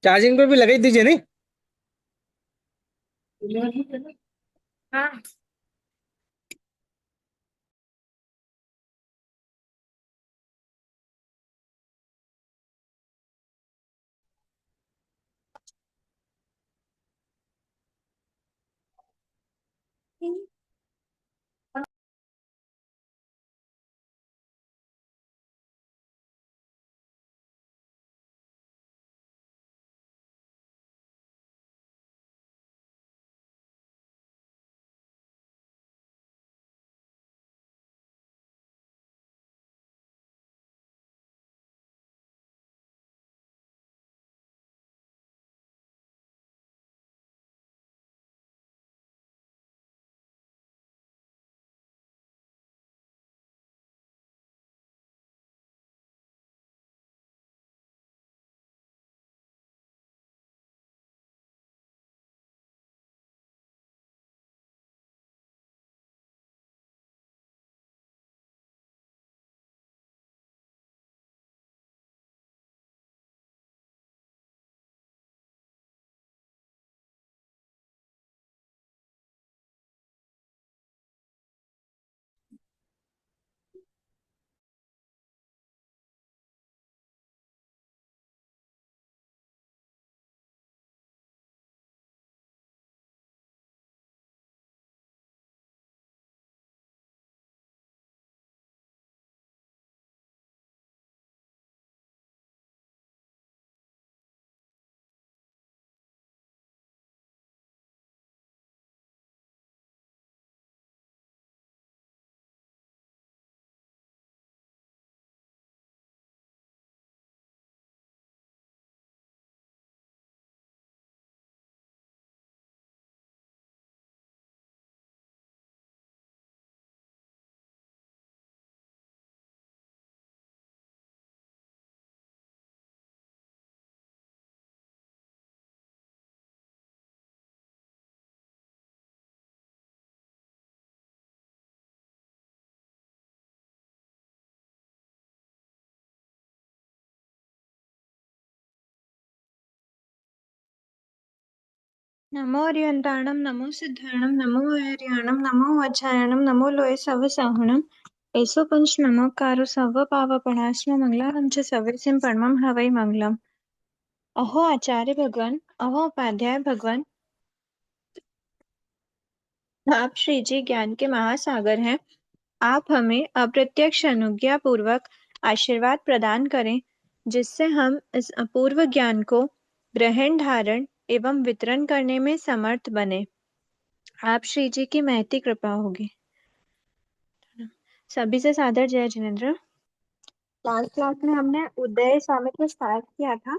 Charging पे भी लगा ही दीजिए नहीं। हाँ। नमो अर्यन्ताणं नमो सिद्धाणं नमो वैर्याणं नमो वज्रायणं नमो लोये सवसाहुणं एषो पंच नमोकारो सर्व पावपणाश्म मंगलारं च सर्वेसिं परमं हवै मंगलम्। अहो आचार्य भगवान, अहो उपाध्याय भगवान, आप श्री जी ज्ञान के महासागर हैं। आप हमें अप्रत्यक्ष अनुज्ञा पूर्वक आशीर्वाद प्रदान करें, जिससे हम इस अपूर्व ज्ञान को ग्रहण धारण एवं वितरण करने में समर्थ बने। आप श्री जी की महती कृपा होगी। सभी से सादर जय जिनेन्द्र। लास्ट क्लास में हमने उदय स्वामित्व स्टार्ट किया था।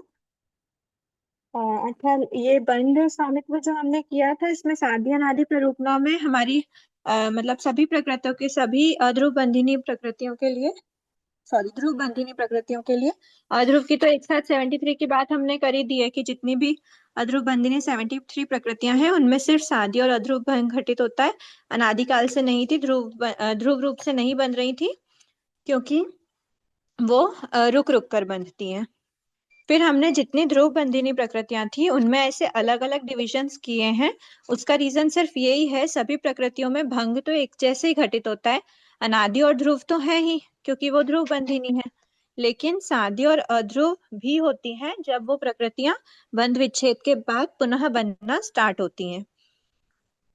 अच्छा, ये बंध स्वामित्व जो हमने किया था, इसमें साध्य अनादि प्ररूपणा में हमारी मतलब सभी प्रकृतियों के सभी अध्रुव बंधिनी प्रकृतियों के लिए, सॉरी ध्रुव बंधिनी प्रकृतियों के लिए, अध्रुव की तो एक साथ 73 की बात हमने करी दी है कि जितनी भी अध्रुव बंधिनी 73 प्रकृतियां हैं, उनमें सिर्फ साध्य और अध्रुव भंग घटित होता है। अनादिकाल से नहीं थी, ध्रुव रूप से नहीं बन रही थी, क्योंकि वो रुक रुक कर बंधती हैं। फिर हमने जितनी ध्रुव बंधिनी प्रकृतियां थी, उनमें ऐसे अलग अलग डिविजन्स किए हैं। उसका रीजन सिर्फ यही है, सभी प्रकृतियों में भंग तो एक जैसे ही घटित होता है। अनादि और ध्रुव तो है ही, क्योंकि वो ध्रुव बंधिनी है, लेकिन साध्य और अध्रुव भी होती हैं जब वो प्रकृतियां बंध विच्छेद के बाद पुनः बनना स्टार्ट होती हैं।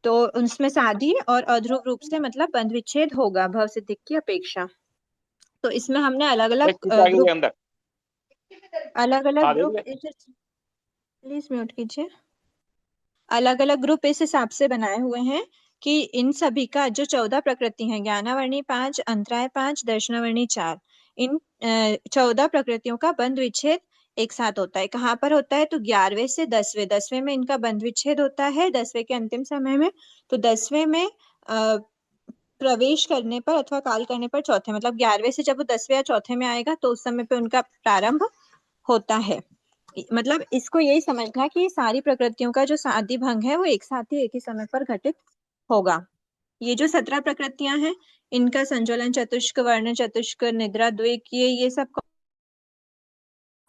तो उसमें साध्य और अध्रुव रूप से मतलब बंध विच्छेद होगा भव सिद्धि की अपेक्षा। तो इसमें हमने अलग अलग एक चीज आ गई ग्रुप, है अंदर। अलग अलग आ गई ग्रुप है। प्लीज म्यूट कीजिए। अलग अलग ग्रुप इस हिसाब से बनाए हुए हैं कि इन सभी का जो 14 प्रकृति हैं, ज्ञानावर्णी 5, अंतराय 5, दर्शनावर्णी 4, इन 14 प्रकृतियों का बंध विच्छेद एक साथ होता है। कहाँ पर होता है? तो 11वें से 10वें, 10वें में इनका बंध विच्छेद होता है, 10वें के अंतिम समय में। तो 10वें में प्रवेश करने पर अथवा काल करने पर चौथे, मतलब 11वें से जब वो 10वें या चौथे में आएगा, तो उस समय पे उनका प्रारंभ होता है। मतलब इसको यही समझना कि सारी प्रकृतियों का जो साध्य भंग है वो एक साथ ही एक ही समय पर घटित होगा। ये जो 17 प्रकृतियां हैं, इनका संज्वलन चतुष्क, वर्ण चतुष्क, निद्रा द्विक, ये सब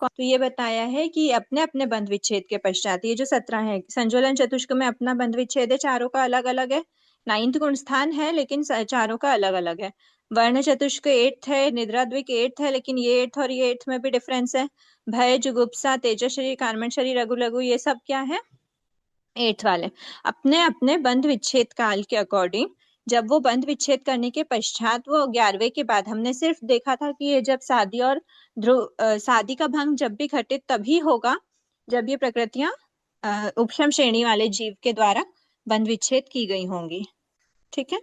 तो ये बताया है कि अपने अपने बंध विच्छेद के पश्चात ये जो 17 है, संज्वलन चतुष्क में अपना बंध विच्छेद है, चारों का अलग अलग है। 9th गुण स्थान है लेकिन चारों का अलग अलग है। वर्ण चतुष्क 8th है, निद्रा द्विक 8th है, लेकिन ये 8th और ये 8th में भी डिफरेंस है। भय, जुगुप्सा, तेजस्वी, कार्मण शरीर, रघु लघु, ये सब क्या है, 8th वाले। अपने अपने बंध विच्छेद काल के अकॉर्डिंग जब वो बंध विच्छेद करने के पश्चात वो 11वें के बाद हमने सिर्फ देखा था कि ये जब शादी और शादी का भंग जब भी घटित तभी होगा जब ये प्रकृतियां उपशम श्रेणी वाले जीव के द्वारा बंध विच्छेद की गई होंगी। ठीक है,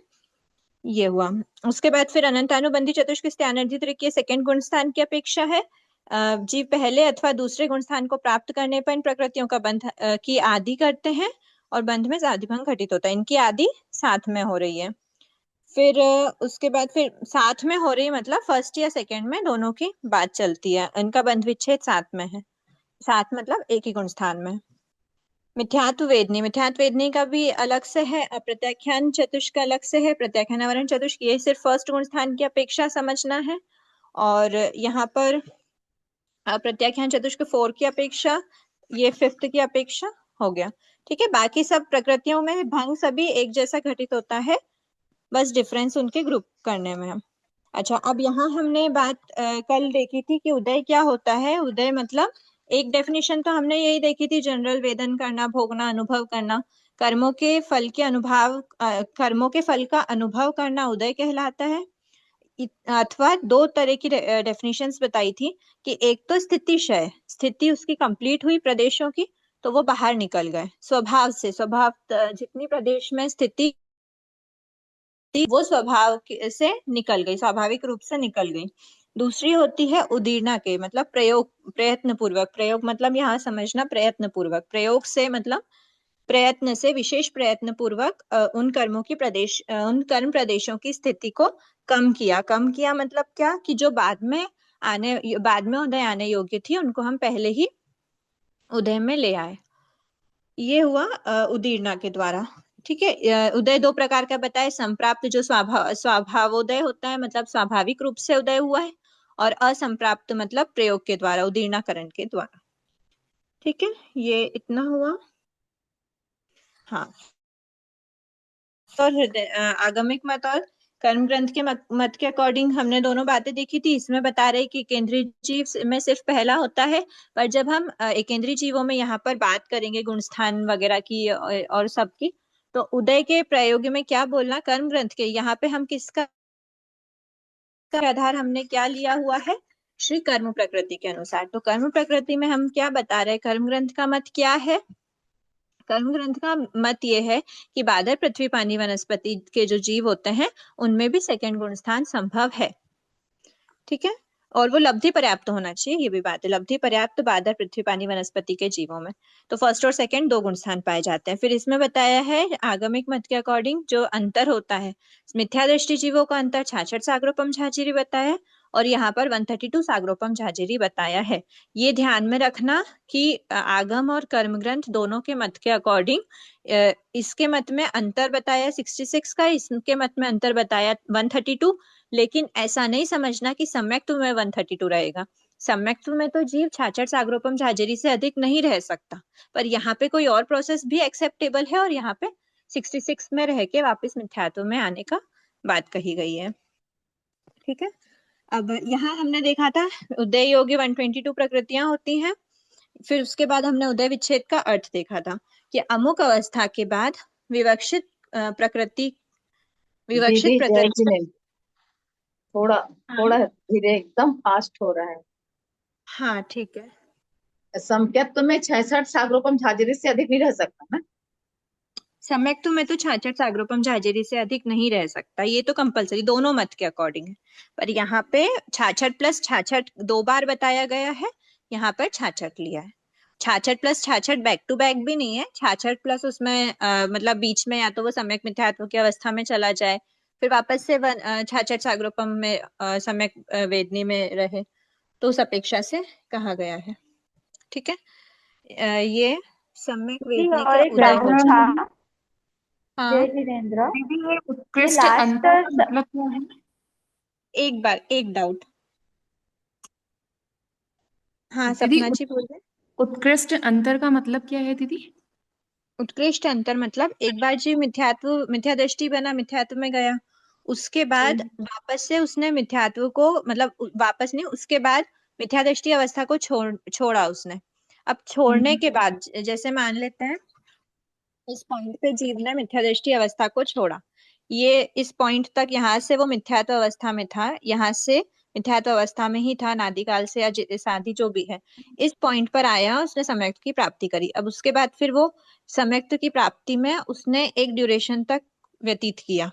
ये हुआ। उसके बाद फिर अनंतानुबंधी चतुष्क स्थानार्जित तृतीय सेकंड गुण स्थान की अपेक्षा है। जीव पहले अथवा दूसरे गुण स्थान को प्राप्त करने पर इन प्रकृतियों का बंध की आदि करते हैं और बंध में आदि भंग घटित होता है। इनकी आदि साथ में हो रही है। फिर उसके बाद फिर साथ में हो रही मतलब फर्स्ट या सेकंड में दोनों की बात चलती है। इनका बंध विच्छेद साथ में है, साथ मतलब एक ही गुण स्थान में। मिथ्यात्व वेदनी, मिथ्यात्व वेदनी का भी अलग से है, प्रत्याख्यान चतुष्क अलग से है। प्रत्याख्यान आवरण चतुष्क ये सिर्फ फर्स्ट गुण स्थान की अपेक्षा समझना है। और यहाँ पर प्रत्याख्यान चतुष्क 4 की अपेक्षा, ये 5th की अपेक्षा हो गया। ठीक है, बाकी सब प्रकृतियों में भंग सभी एक जैसा घटित होता है, बस डिफरेंस उनके ग्रुप करने में है। अच्छा, अब यहाँ हमने बात कल देखी थी कि उदय क्या होता है। उदय मतलब एक डेफिनेशन तो हमने यही देखी थी, जनरल वेदन करना, भोगना, अनुभव करना, कर्मों के फल के अनुभव, कर्मों के फल का अनुभव करना उदय कहलाता है। अथवा दो तरह की डेफिनेशंस बताई थी कि एक तो स्थिति क्षय, स्थिति उसकी कंप्लीट हुई प्रदेशों की तो वो बाहर निकल गए स्वभाव से, स्वभाव जितनी प्रदेश में स्थिति वो स्वभाव से निकल गई, स्वाभाविक रूप से निकल गई। दूसरी होती है उदीर्णा के, मतलब प्रयोग, प्रयत्न पूर्वक। प्रयोग मतलब यहाँ समझना प्रयत्न पूर्वक, प्रयोग से मतलब प्रयत्न से, विशेष प्रयत्न पूर्वक उन कर्मों की उन कर्म प्रदेशों की स्थिति को कम किया। कम किया मतलब क्या, कि जो बाद में उदय आने योग्य थी उनको हम पहले ही उदय में ले आए। ये हुआ उदीर्णा के द्वारा। ठीक है, उदय दो प्रकार का बताए, संप्राप्त जो स्वभावोदय होता है, मतलब स्वाभाविक रूप से उदय हुआ है, और असंप्राप्त मतलब प्रयोग के द्वारा, उदीर्णाकरण के द्वारा। ठीक है, ये इतना हुआ। हाँ, और आगमिक मत और कर्म ग्रंथ के मत के अकॉर्डिंग हमने दोनों बातें देखी थी। इसमें बता रहे कि केंद्रीय जीव में सिर्फ पहला होता है, पर जब हम एकेंद्रीय जीवों में यहाँ पर बात करेंगे गुणस्थान वगैरह की और सबकी, तो उदय के प्रयोग में क्या बोलना, कर्म ग्रंथ के, यहाँ पे हम किसका आधार हमने क्या लिया हुआ है, श्री कर्म प्रकृति के अनुसार। तो कर्म प्रकृति में हम क्या बता रहे हैं, कर्म ग्रंथ का मत क्या है। कर्म ग्रंथ का मत ये है कि बादर, पृथ्वी, पानी, वनस्पति के जो जीव होते हैं उनमें भी सेकंड गुण स्थान संभव है। ठीक है, और वो लब्धि पर्याप्त होना चाहिए, ये भी बात है, लब्धि पर्याप्त बादर, पृथ्वी, पानी, वनस्पति के जीवों में। तो फर्स्ट और सेकंड दो गुण स्थान पाए जाते हैं। फिर इसमें बताया है आगमिक मत के अकॉर्डिंग जो अंतर होता है, मिथ्या दृष्टि जीवों का अंतर 66 सागरोपम झाझिरी बताया, और यहाँ पर 132 सागरोपम झाझिरी बताया है। ये ध्यान में रखना कि आगम और कर्म ग्रंथ दोनों के मत के अकॉर्डिंग इसके मत में अंतर बताया 66 का, इसके मत में अंतर बताया 132, लेकिन ऐसा नहीं समझना कि सम्यक्त्व में 132 रहेगा। सम्यक्त्व में तो जीव 66 सागरोपम झाझिरी से अधिक नहीं रह सकता, पर यहाँ पे कोई और प्रोसेस भी एक्सेप्टेबल है, और यहाँ पे 66 में रह के वापस मिथ्यात्व में आने का बात कही गई है। ठीक है, अब यहाँ हमने देखा था उदय योग्य 122 प्रकृतियां होती हैं। फिर उसके बाद हमने उदय विच्छेद का अर्थ देखा था कि अमुक अवस्था के बाद विवक्षित प्रकृति, विवक्षित दीदी जय प्रकृति। जिनेन्द्र, थोड़ा हाँ थोड़ा धीरे, एकदम फास्ट हो रहा है। हाँ ठीक है, समत्यत्व में 66 सागरोपम झाझिरी से अधिक नहीं रह सकता ना। सम्यक्त्व में तो 66 सागरोपम झाझिरी से अधिक नहीं रह सकता, ये तो कंपलसरी दोनों मत के अकॉर्डिंग है। पर यहाँ पे 66 प्लस 66 दो बार बताया गया है, यहाँ पर 66 लिया है। 66 प्लस 66 बैक टू बैक भी नहीं है, 66 प्लस उसमें मतलब बीच में या तो वो सम्यक मिथ्यात्व की अवस्था में चला जाए, फिर वापस से 66 सागरोपम में सम्यक वेदनी में रहे, तो उस अपेक्षा से कहा गया है। ठीक है, ये सम्यक दीदी वेदनी और का एक उदय हो डाउट जाता था। है। हाँ, जय वीरेंद्र। दीदी ये ये उत्कृष्ट लास्ट अंतर का मतलब क्या है? एक बार एक डाउट। हाँ दीदी सपना जी बोलिए। उत्कृष्ट अंतर का मतलब क्या है दीदी? उत्कृष्ट अंतर मतलब एक बार जी मिथ्या दृष्टि बना, मिथ्यात्व में गया, उसके बाद वापस से उसने मिथ्यात्व को मतलब वापस नहीं, उसके बाद मिथ्या दृष्टि अवस्था को छोड़ा उसने। अब छोड़ने के बाद जैसे मान लेते हैं इस पॉइंट पे जीव ने मिथ्या दृष्टि अवस्था को छोड़ा, ये इस पॉइंट तक यहाँ से वो मिथ्यात्व अवस्था में था, यहाँ से मिथ्यात्व अवस्था में ही था नादिकाल से या साधी जो भी है, इस पॉइंट पर आया, उसने सम्यक्त की प्राप्ति करी। अब उसके बाद फिर वो सम्यक्त की प्राप्ति में उसने एक ड्यूरेशन तक व्यतीत किया,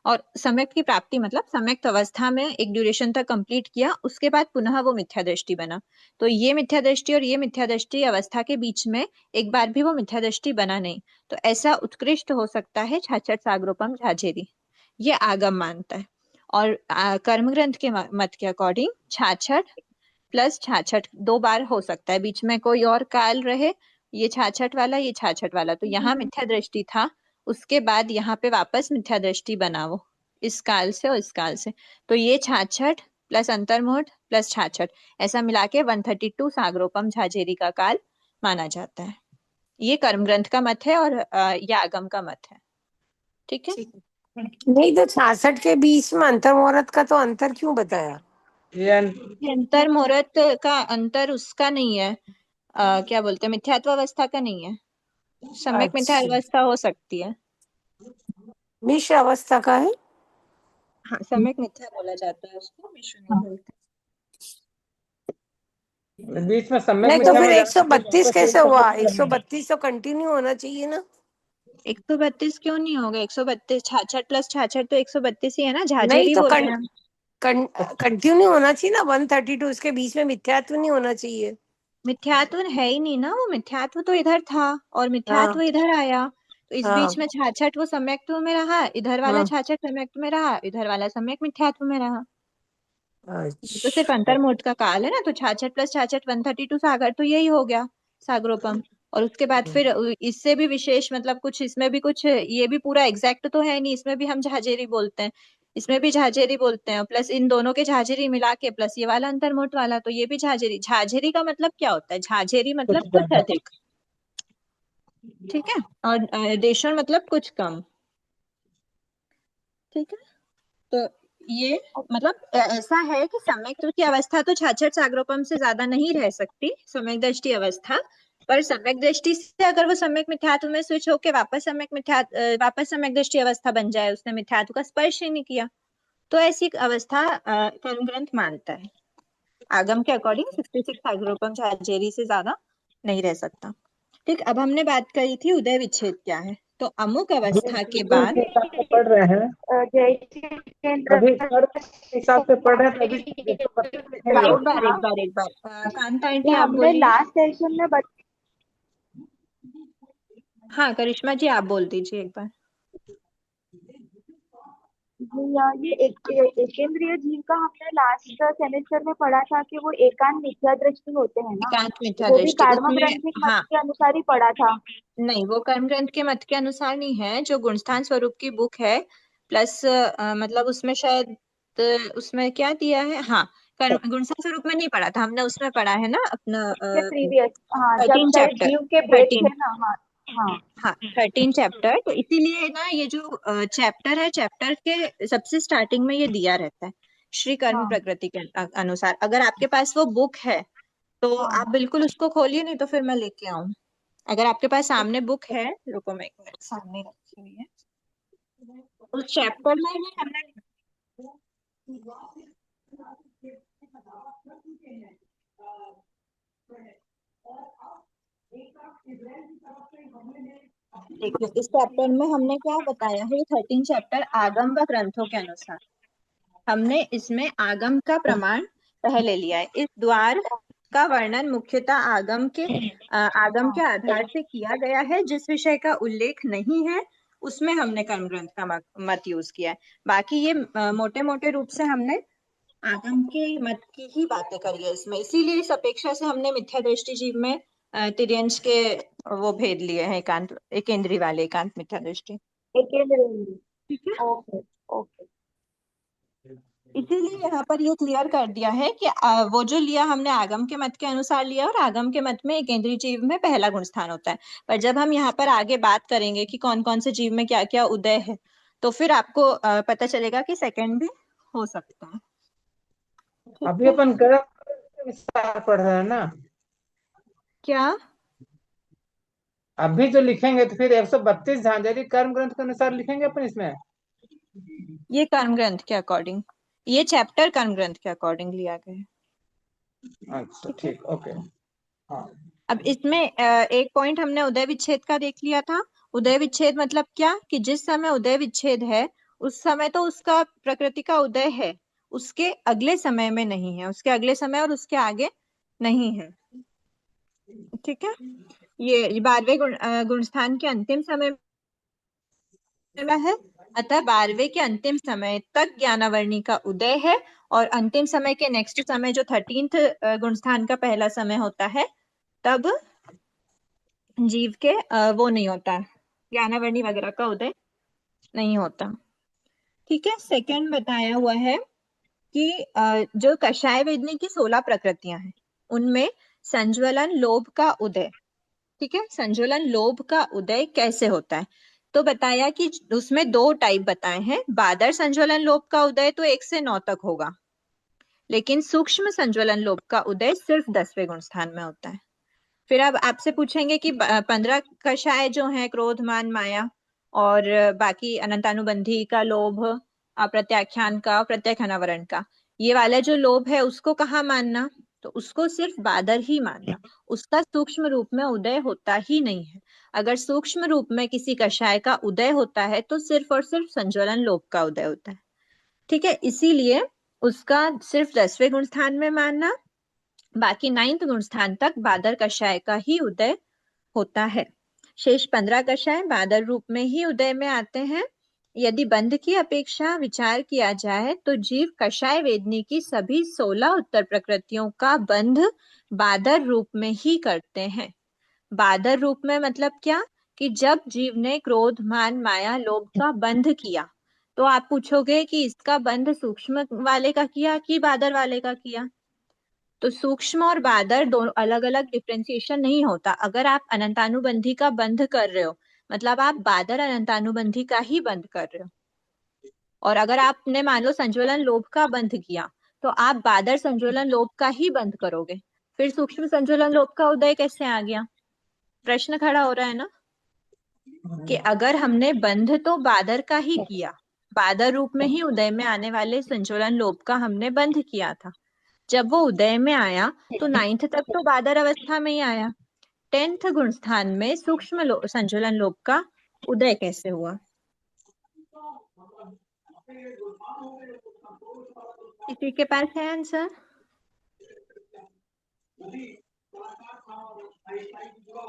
और सम्यक्त की प्राप्ति मतलब सम्यक्त अवस्था में एक ड्यूरेशन तक कंप्लीट किया, उसके बाद पुनः वो मिथ्या दृष्टि बना। तो ये मिथ्या दृष्टि और ये मिथ्या दृष्टि अवस्था के बीच में एक बार भी वो मिथ्या दृष्टि बना नहीं। तो ऐसा उत्कृष्ट हो सकता है छाछठ सागरोपम झाझेरी, ये आगम मानता है। और कर्म ग्रंथ के मत के अकॉर्डिंग छाछठ प्लस छाछठ 2 बार हो सकता है, बीच में कोई और काल रहे, ये छाछठ वाला ये छाछठ वाला, तो यहाँ मिथ्या दृष्टि था, उसके बाद यहाँ पे वापस मिथ्या दृष्टि बना वो इस काल से और इस काल से। तो ये छाछठ प्लस अंतर्मुहूर्त प्लस छाछठ ऐसा मिला के 132 सागरोपम झाझेरी का काल माना जाता है। ये कर्म ग्रंथ का मत है और ये आगम का मत है। ठीक है। नहीं तो 66 के 20 में अंतर मुहूर्त का तो अंतर क्यों बताया? ये ये अंतर मुहूर्त का अंतर उसका नहीं है, क्या बोलते हैं, मिथ्यात्व अवस्था का नहीं है, सम्यक मिथ्या अच्छा, अवस्था हो सकती है। मिश्र अवस्था का है। हाँ सम्यक मिथ्या बोला जाता है उसको, मिश्र नहीं बोलते। बीच में सम्यक नहीं तो मिथ्या फिर हो जाता है, 132 वापस वही कैसे हुआ? सम्यक मिथ्या बनेगा। 132 तो कंटिन्यू होना चाहिए ना। 132 क्यों नहीं होगा? 132 छाछठ प्लस छाछठ तो 132 ही है ना, नहीं झाझेरी तो बोल रहे हैं हम। कंटिन्यू होना चाहिए ना। 132 उसके बीच में मिथ्यात्व नहीं होना चाहिए। मिथ्यात्व है ही नहीं ना, वो मिथ्यात्व तो इधर था और मिथ्यात्व हाँ इधर आया, तो इस बीच हाँ में छाछठ वो सम्यक्त्व में रहा, इधर वाला हाँ। छाछठ सम्यक्त्व में रहा, इधर वाला सम्यक मिथ्यात्व में रहा। ये तो सिर्फ अच्छा अंतर्मुहूर्त का काल है ना, तो छाछठ प्लस छाछठ 132 सागर तो यही हो गया सागरोपम। और उसके बाद फिर इससे भी विशेष मतलब कुछ इसमें भी कुछ, ये भी पूरा एग्जैक्ट तो है नहीं, इसमें भी हम झाझेरी बोलते हैं, इसमें भी झाझेरी बोलते हैं, प्लस इन दोनों के झाझेरी मिला के प्लस ये वाला अंतर्मुहूर्त वाला, तो ये भी झाझेरी। झाझेरी का मतलब क्या होता है? झाझेरी कुछ मतलब कुछ ज्यादा। अधिक, ठीक है, और देशण मतलब कुछ कम, ठीक है। तो ये मतलब ऐसा है कि सम्यक की अवस्था तो छाछठ सागरोपम से ज्यादा नहीं रह सकती सम्यक दृष्टि अवस्था, पर सम्यक दृष्टि से अगर वो सम्यक मिथ्यात्व में स्विच होके वापस सम्यक दृष्टि अवस्था बन जाए, उसने मिथ्यात्व का स्पर्श ही नहीं किया, तो ऐसी एक अवस्था कर्म ग्रंथ मानता है। आगम के अकॉर्डिंग 66 सागरोपम झाझेरी से ज्यादा नहीं रह सकता। ठीक, अब हमने बात करी थी उदय विच्छेद क्या है, तो अमुक अवस्था के बाद के हिसाब से पढ़ रहे हैं, जय वीरेंद्र। अभी कर्म के हिसाब से पढ़ रहे हैं, तो अभी 132 लिखेंगे एक आप। बार एक बार एक बार कांता ये आंटी आप हमने बोलिए। लास्ट सेशन में हाँ करिश्मा जी आप बोल दीजिए एक बार। ये एकेंद्रिय जीव का हमने लास्ट सेमेस्टर में पढ़ा था कि वो एकांत मिथ्या दृष्टि होते हैं ना। एकांत मिथ्या वो भी दृष्टि कार्म उसमें, ग्रंथिक मत हाँ, के अनुसार ही पढ़ा था। नहीं वो कर्म ग्रंथ के मत के अनुसार नहीं है, जो गुणस्थान स्वरूप की बुक है, प्लस मतलब उसमें शायद उसमें क्या दिया है, हाँ कर्म गुणस्थान स्वरूप में नहीं पढ़ा था हमने, उसमें पढ़ा है ना अपना इससे प्रीवियस, हाँ, जब 13 शायद चैप्टर, जीव के भेद 13, थे ना। हाँ हाँ। हाँ 13 चैप्टर, तो इसीलिए ना ये जो चैप्टर है, चैप्टर के सबसे स्टार्टिंग में ये दिया रहता है श्री कर्म हाँ प्रकृति के अनुसार। अगर आपके पास वो बुक है तो हाँ। आप बिल्कुल उसको खोलिए, नहीं तो फिर मैं लेके आऊं। अगर आपके पास सामने बुक है, रुको मैं एक मिनट, सामने रखी हुई है, उस चैप्टर में ही हमने, देखिए इस चैप्टर में हमने क्या बताया है, 13 चैप्टर आगम व ग्रंथों के अनुसार, हमने इसमें आगम का प्रमाण पहले लिया है। इस द्वार का वर्णन मुख्यतः आगम के आधार से किया गया है, जिस विषय का उल्लेख नहीं है उसमें हमने कर्म ग्रंथ का मत यूज किया है। बाकी ये मोटे मोटे रूप से हमने आगम के मत की ही बातें करी है इसमें, इसीलिए इस अपेक्षा से हमने मिथ्या दृष्टि जीव में तिर्यंश के वो भेद लिए हैं एकेंद्री वाले एकांत मिथ्या दृष्टि। ठीक है, ओके ओके। इसीलिए यहाँ पर ये क्लियर कर दिया है कि वो जो लिया हमने आगम के मत के अनुसार लिया, और आगम के मत में एकेंद्रीय जीव में पहला गुण स्थान होता है। पर जब हम यहाँ पर आगे बात करेंगे कि कौन कौन से जीव में क्या क्या उदय है, तो फिर आपको पता चलेगा कि सेकंड भी हो सकता है। ठीक अभी है, अपन कर्म के विस्तार पढ़ रहे हैं ना। क्या अभी जो लिखेंगे तो फिर 132 झांझरी कर्म ग्रंथ के अनुसार लिखेंगे अपन इसमें। ये कर्म ग्रंथ के अकॉर्डिंग, ये चैप्टर कर्म ग्रंथ के अकॉर्डिंग लिया गया है। अच्छा ठीक, ओके। हाँ अब इसमें एक पॉइंट हमने उदय विच्छेद का देख लिया था। उदय विच्छेद मतलब क्या, कि जिस समय उदय विच्छेद है उस समय तो उसका प्रकृति का उदय है, उसके अगले समय में नहीं है, उसके अगले समय और उसके आगे नहीं है। ठीक है, ये 12वें गुण स्थान के अंतिम समय में है, अतः 12वें के अंतिम समय तक ज्ञानावर्णी का उदय है, और अंतिम समय के नेक्स्ट समय जो 13th गुण स्थान का पहला समय होता है, तब जीव के वो नहीं होता है, ज्ञानावर्णी वगैरह का उदय नहीं होता। ठीक है, सेकंड बताया हुआ है कि जो कषाय वेदनी की 16 प्रकृतियां हैं, उनमें संज्वलन लोभ का उदय, ठीक है, संज्वलन लोभ का उदय कैसे होता है, तो बताया कि उसमें 2 टाइप बताए हैं। बादर संज्वलन लोभ का उदय तो 1 से 9 तक होगा, लेकिन सूक्ष्म संज्वलन लोभ का उदय सिर्फ 10वें गुण स्थान में होता है। फिर अब आपसे पूछेंगे कि 15 कषाय जो है, क्रोध मान माया और बाकी अनंतानुबंधी का लोभ, अप्रत्याख्यान का, प्रत्याख्यानावरण का, ये वाला जो लोभ है उसको कहाँ मानना, तो उसको सिर्फ बादर ही मानना, उसका सूक्ष्म रूप में उदय होता ही नहीं है। अगर सूक्ष्म रूप में किसी कषाय का उदय होता है तो सिर्फ और सिर्फ संज्वलन लोभ का उदय होता है। ठीक है, इसीलिए उसका सिर्फ 10वें गुण स्थान में मानना, बाकी 9th गुण स्थान तक बादर कषाय का ही उदय होता है। शेष 15 कषाय बादर रूप में ही उदय में आते हैं। यदि बंध की अपेक्षा विचार किया जाए तो जीव कषाय वेदनी की सभी 16 उत्तर प्रकृतियों का बंध बादर रूप में ही करते हैं। बादर रूप में मतलब क्या, कि जब जीव ने क्रोध मान माया लोभ का बंध किया, तो आप पूछोगे कि इसका बंध सूक्ष्म वाले का किया कि बादर वाले का किया, तो सूक्ष्म और बादर दोनों अलग अलग डिफ्रेंसिएशन नहीं होता। अगर आप अनंतानुबंधी का बंध कर रहे हो, मतलब आप बादर अनंतानुबंधी का ही बंध कर रहे हो, और अगर आपने मान लो संज्वलन लोभ का बंध किया, तो आप बादर संज्वलन लोभ का ही बंध करोगे। फिर सूक्ष्म संज्वलन लोभ का उदय कैसे आ गया, प्रश्न खड़ा हो रहा है ना, कि अगर हमने बंध तो बादर का ही किया, बादर रूप में ही उदय में आने वाले संज्वलन लोभ का हमने बंध किया था, जब वो उदय में आया तो 9th तक तो बादर अवस्था में ही आया, 10th गुण स्थान में सूक्ष्म संज्वलन लोभ का उदय कैसे हुआ। किसी के पास है आंसर?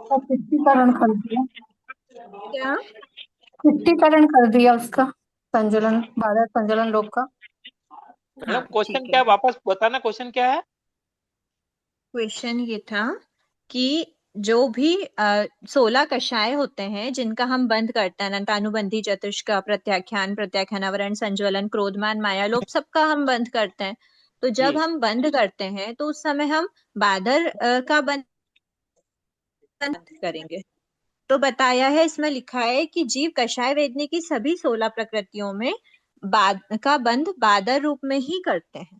पुष्टिकरण कर दिया, क्या पुष्टिकरण कर दिया उसका, संजुलन बादल संजुलन लोग का। मैडम हाँ क्वेश्चन ठीक क्या है, है, वापस बताना क्वेश्चन क्या है। क्वेश्चन ये था कि जो भी 16 कषाय होते हैं जिनका हम बंद करते हैं, अनंतानुबंधी, चतुष्क, प्रत्याख्यान, प्रत्याख्यानावरण, संज्वलन, क्रोधमान, माया लोभ, सबका हम बंद करते हैं। तो जब जी हम बंद करते हैं तो उस समय हम बादर का बंद करेंगे। तो बताया है, इसमें लिखा है कि जीव कषाय वेदनी की सभी 16 प्रकृतियों में का बंध बादर रूप में ही करते हैं।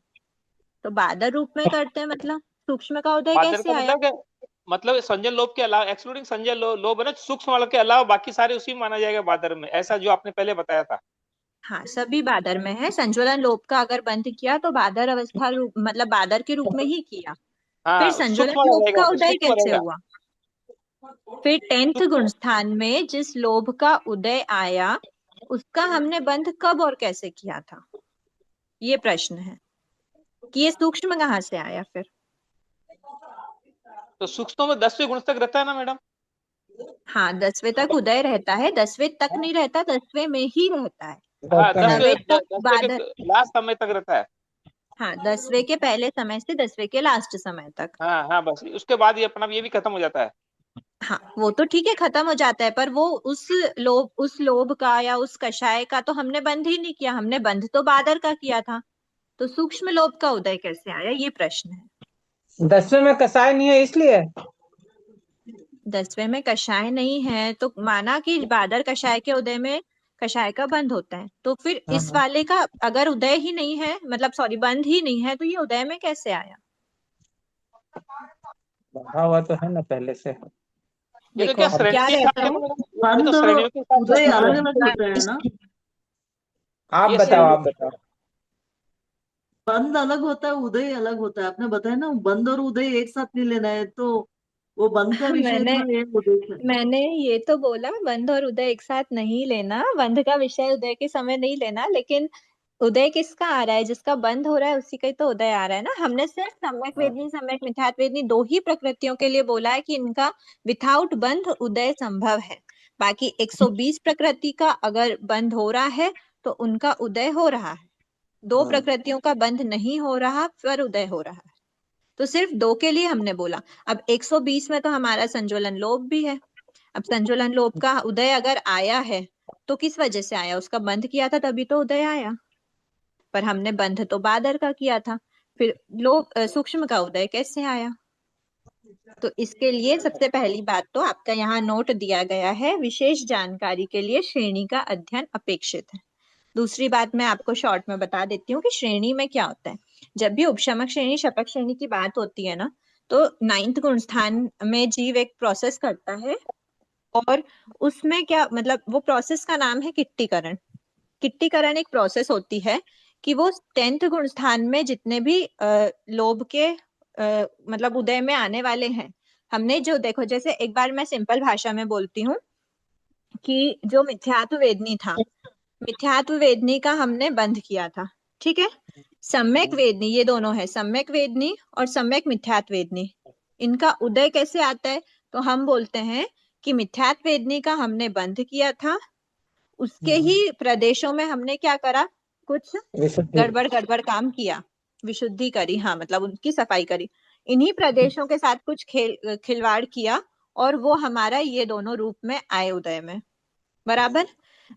तो बादर रूप में करते हैं मतलब सूक्ष्म का उदय बादर कैसे का आया? मतलब संजय लोभ के अलावा, एक्सक्लूडिंग संजय लोभ है ना, सूक्ष्म वाले के अलावा बाकी सारे उसी में माना जाएगा बादर में, ऐसा जो आपने पहले बताया था। हाँ, सभी बादर में है। संज्वलन लोभ का अगर बंध किया तो बादर अवस्था रूप मतलब बादर के रूप में ही किया। फिर हाँ सूक्ष्म संज्वलन वाला लोभ रहेगा, का उसमें उदय सूक्ष्म कैसे रहेगा। हुआ? फिर 10th सूक्ष्म गुण स्थान में जिस लोभ का उदय आया उसका हमने बंध कब और कैसे किया था, ये प्रश्न है कि ये सूक्ष्म कहाँ से आया फिर। तो सूक्ष्म में 10वें गुण तक रहता है ना मैडम। हाँ, 10वें तक उदय रहता है, 10वें तक नहीं रहता, 10वें में ही रहता है। हाँ 9वें तक 10वें बादर, के लास्ट समय तक रहता है। हाँ, 10वें के पहले समय से 10वें के लास्ट समय तक। हाँ हाँ, बस उसके बाद ये अपना ये भी खत्म हो जाता है। हाँ, वो तो ठीक है, खत्म हो जाता है, पर वो उस लोभ का या उस कषाय का तो हमने बंद ही नहीं किया, हमने बंद तो बादर का किया था। तो सूक्ष्म लोभ का उदय कैसे आया, ये प्रश्न है। 10वें में कसाय नहीं है इसलिए। 10वें में कषाय नहीं है तो माना कि बादर कषाय के उदय में कषाय का बंद होता है, तो फिर हाँ इस हाँ, वाले का अगर उदय ही नहीं है, मतलब सॉरी बंद ही नहीं है, तो ये उदय में कैसे आया। बढ़ा हुआ तो है ना पहले से। ये तो देखो क्या अब क्या श्रेणी के रहता हिसाब है। से, ये तो बंद और श्रेणियों के हिसाब से उदय पूछ रहे अलग हैं। अलग होते हैं ना। आप ये बताओ, श्रेणी आप बताओ। बंद अलग होता है, उदय अलग होता है। आपने बताया ना, बंद और उदय एक साथ नहीं लेना है, तो वो बंद का विषय मैंने था, ये उदय का। मैंने ये तो बोला बंध और उदय एक साथ नहीं लेना, बंध का विषय उदय के समय नहीं लेना, लेकिन उदय किसका आ रहा है, जिसका बंध हो रहा है उसी का ही तो उदय आ रहा है ना। हमने सिर्फ सम्यक हाँ वेदनी सम्यक मिथ्यात्व वेदनी दो ही प्रकृतियों के लिए बोला है कि इनका विथाउट बंध उदय संभव है। बाकी 120 प्रकृति का अगर बंध हो रहा है तो उनका उदय हो रहा है। दो हाँ प्रकृतियों का बंध नहीं हो रहा पर उदय हो रहा है, तो सिर्फ दो के लिए हमने बोला। अब 120 में तो हमारा संज्वलन लोभ भी है। अब संज्वलन लोभ का उदय अगर आया है तो किस वजह से आया, उसका बंध किया था तभी तो उदय आया, पर हमने बंध तो बादर का किया था, फिर लोभ सूक्ष्म का उदय कैसे आया। तो इसके लिए सबसे पहली बात तो आपका यहाँ नोट दिया गया है, विशेष जानकारी के लिए श्रेणी का अध्ययन अपेक्षित है। दूसरी बात मैं आपको शॉर्ट में बता देती हूँ कि श्रेणी में क्या होता है। जब भी उपशमक श्रेणी शपक श्रेणी की बात होती है ना, तो 9th गुण स्थान में जीव एक प्रोसेस करता है, और उसमें क्या मतलब वो प्रोसेस का नाम है किट्टीकरण। किट्टीकरण एक प्रोसेस होती है कि वो 10th गुण स्थान में जितने भी लोभ के मतलब उदय में आने वाले हैं, हमने जो देखो, जैसे एक बार मैं सिंपल भाषा में बोलती हूँ कि जो मिथ्यात्व वेदनी था, मिथ्यात्व वेदनी का हमने बंध किया था, ठीक है। सम्यक वेदनी, ये दोनों है, सम्यक वेदनी और सम्यक मिथ्यात्व वेदनी, इनका उदय कैसे आता है। तो हम बोलते हैं कि मिथ्यात्व वेदनी का हमने बंध किया था, उसके ही प्रदेशों में हमने क्या करा, कुछ विशुद्धि। गड़बड़ गड़बड़ काम किया, विशुद्धि करी, हाँ मतलब उनकी सफाई करी, इन्हीं प्रदेशों के साथ कुछ खिलवाड़ किया, और वो हमारा ये दोनों रूप में आए उदय में, बराबर।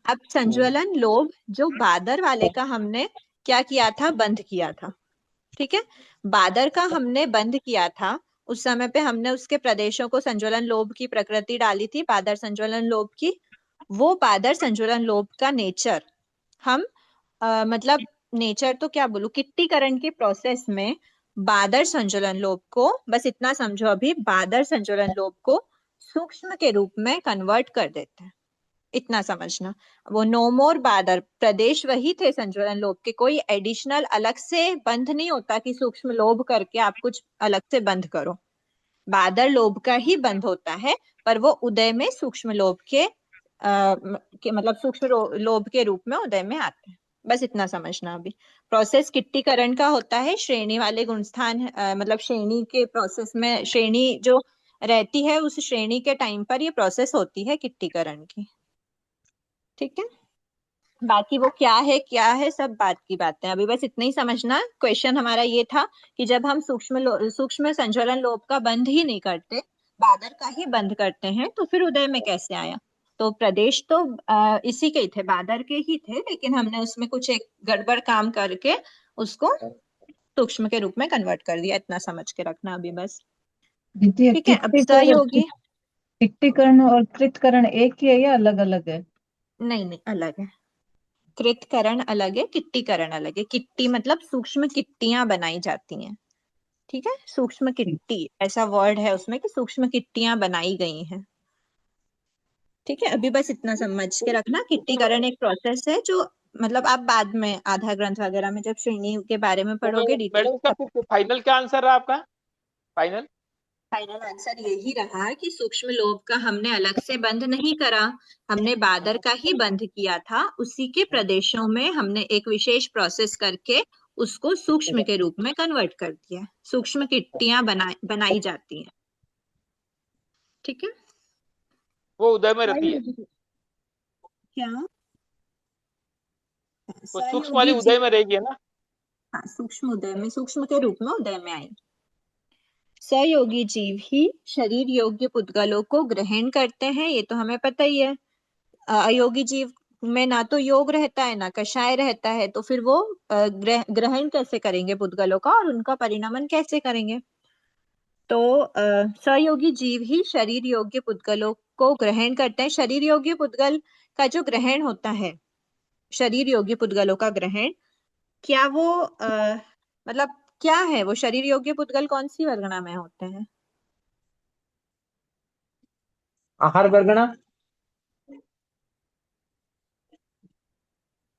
अब संज्वलन लोभ जो बादर वाले का हमने क्या किया था, बंद किया था, ठीक है। बादर का हमने बंद किया था, उस समय पे हमने उसके प्रदेशों को संज्वलन लोभ की प्रकृति डाली थी, बादर संज्वलन लोभ की। वो बादर संज्वलन लोभ का नेचर हम मतलब नेचर तो क्या बोलूं, किट्टीकरण के प्रोसेस में बादर संज्वलन लोभ को, बस इतना समझो अभी, बादर संज्वलन लोभ को सूक्ष्म के रूप में कन्वर्ट कर देते हैं, इतना समझना। वो नो मोर बादर, प्रदेश वही थे संज्वलन लोभ के, कोई एडिशनल अलग से बंध नहीं होता कि सूक्ष्म लोभ करके आप कुछ अलग से बंध करो। बादर लोभ का ही बंध होता है, पर वो उदय में सूक्ष्म लोभ मतलब सूक्ष्म लोभ के रूप में उदय में आते हैं, बस इतना समझना। अभी प्रोसेस किट्टीकरण का होता है, श्रेणी वाले गुणस्थान मतलब श्रेणी के प्रोसेस में, श्रेणी जो रहती है उस श्रेणी के टाइम पर ये प्रोसेस होती है किट्टीकरण की, ठीक है। बाकी वो क्या है सब बात की बातें, अभी बस इतना ही समझना। क्वेश्चन हमारा ये था कि जब हम सूक्ष्म संज्वलन लोभ का बंध ही नहीं करते, बादर का ही बंध करते हैं, तो फिर उदय में कैसे आया। तो प्रदेश तो इसी के ही थे, बादर के ही थे, लेकिन हमने उसमें कुछ एक गड़बड़ काम करके उसको सूक्ष्म के रूप में कन्वर्ट कर दिया, इतना समझ के रखना अभी बस, दीदी ठीक है। अब सहयोगी किट्टीकरण और कृतकरण एक ही है या अलग अलग है? नहीं अलग है, कृतकरण अलग है, किट्टीकरण अलग है। किट्टी मतलब सूक्ष्म किट्टियां बनाई जाती हैं, ठीक है, सूक्ष्म किट्टी ऐसा वर्ड है उसमें कि सूक्ष्म किट्टियां बनाई गई हैं, ठीक है। अभी बस इतना समझ के रखना, किट्टीकरण एक प्रोसेस है जो मतलब आप बाद में आधा ग्रंथ वगैरह में जब श्रेणी के बारे में पढ़ोगे डिटेल। मैडम इसका फाइनल क्या आंसर रहा आपका, फाइनल? फाइनल आंसर यही रहा कि सूक्ष्म लोभ का हमने अलग से बंध नहीं करा, हमने बादर का ही बंध किया था, उसी के प्रदेशों में हमने एक विशेष प्रोसेस करके उसको सूक्ष्म के रूप में कन्वर्ट कर दिया, सूक्ष्म किट्टियां बनाई जाती हैं, ठीक है। वो उदय में रहती है, क्या वो सूक्ष्म वाली सहयोगी उदय में रहेगी, है ना? हाँ, सूक्ष्म उदय में, सूक्ष्म के रूप में उदय में आई। सहयोगी जीव ही शरीर योग्य पुद्गलों को ग्रहण करते हैं, ये तो हमें पता ही है। अयोगी जीव में ना तो योग रहता है ना कषाय रहता है, तो फिर वो ग्रहण कैसे करेंगे पुद्गलों का और उनका परिणमन कैसे करेंगे? तो सहयोगी जीव ही शरीर योग्य पुद्गलों को ग्रहण करते हैं। शरीर योग्य पुद्गल का जो ग्रहण होता है, शरीर योग्य पुद्गलों का ग्रहण, क्या वो मतलब क्या है वो? शरीर योग्य पुद्गल कौन सी वर्गणा में होते हैं? आहार वर्गणा,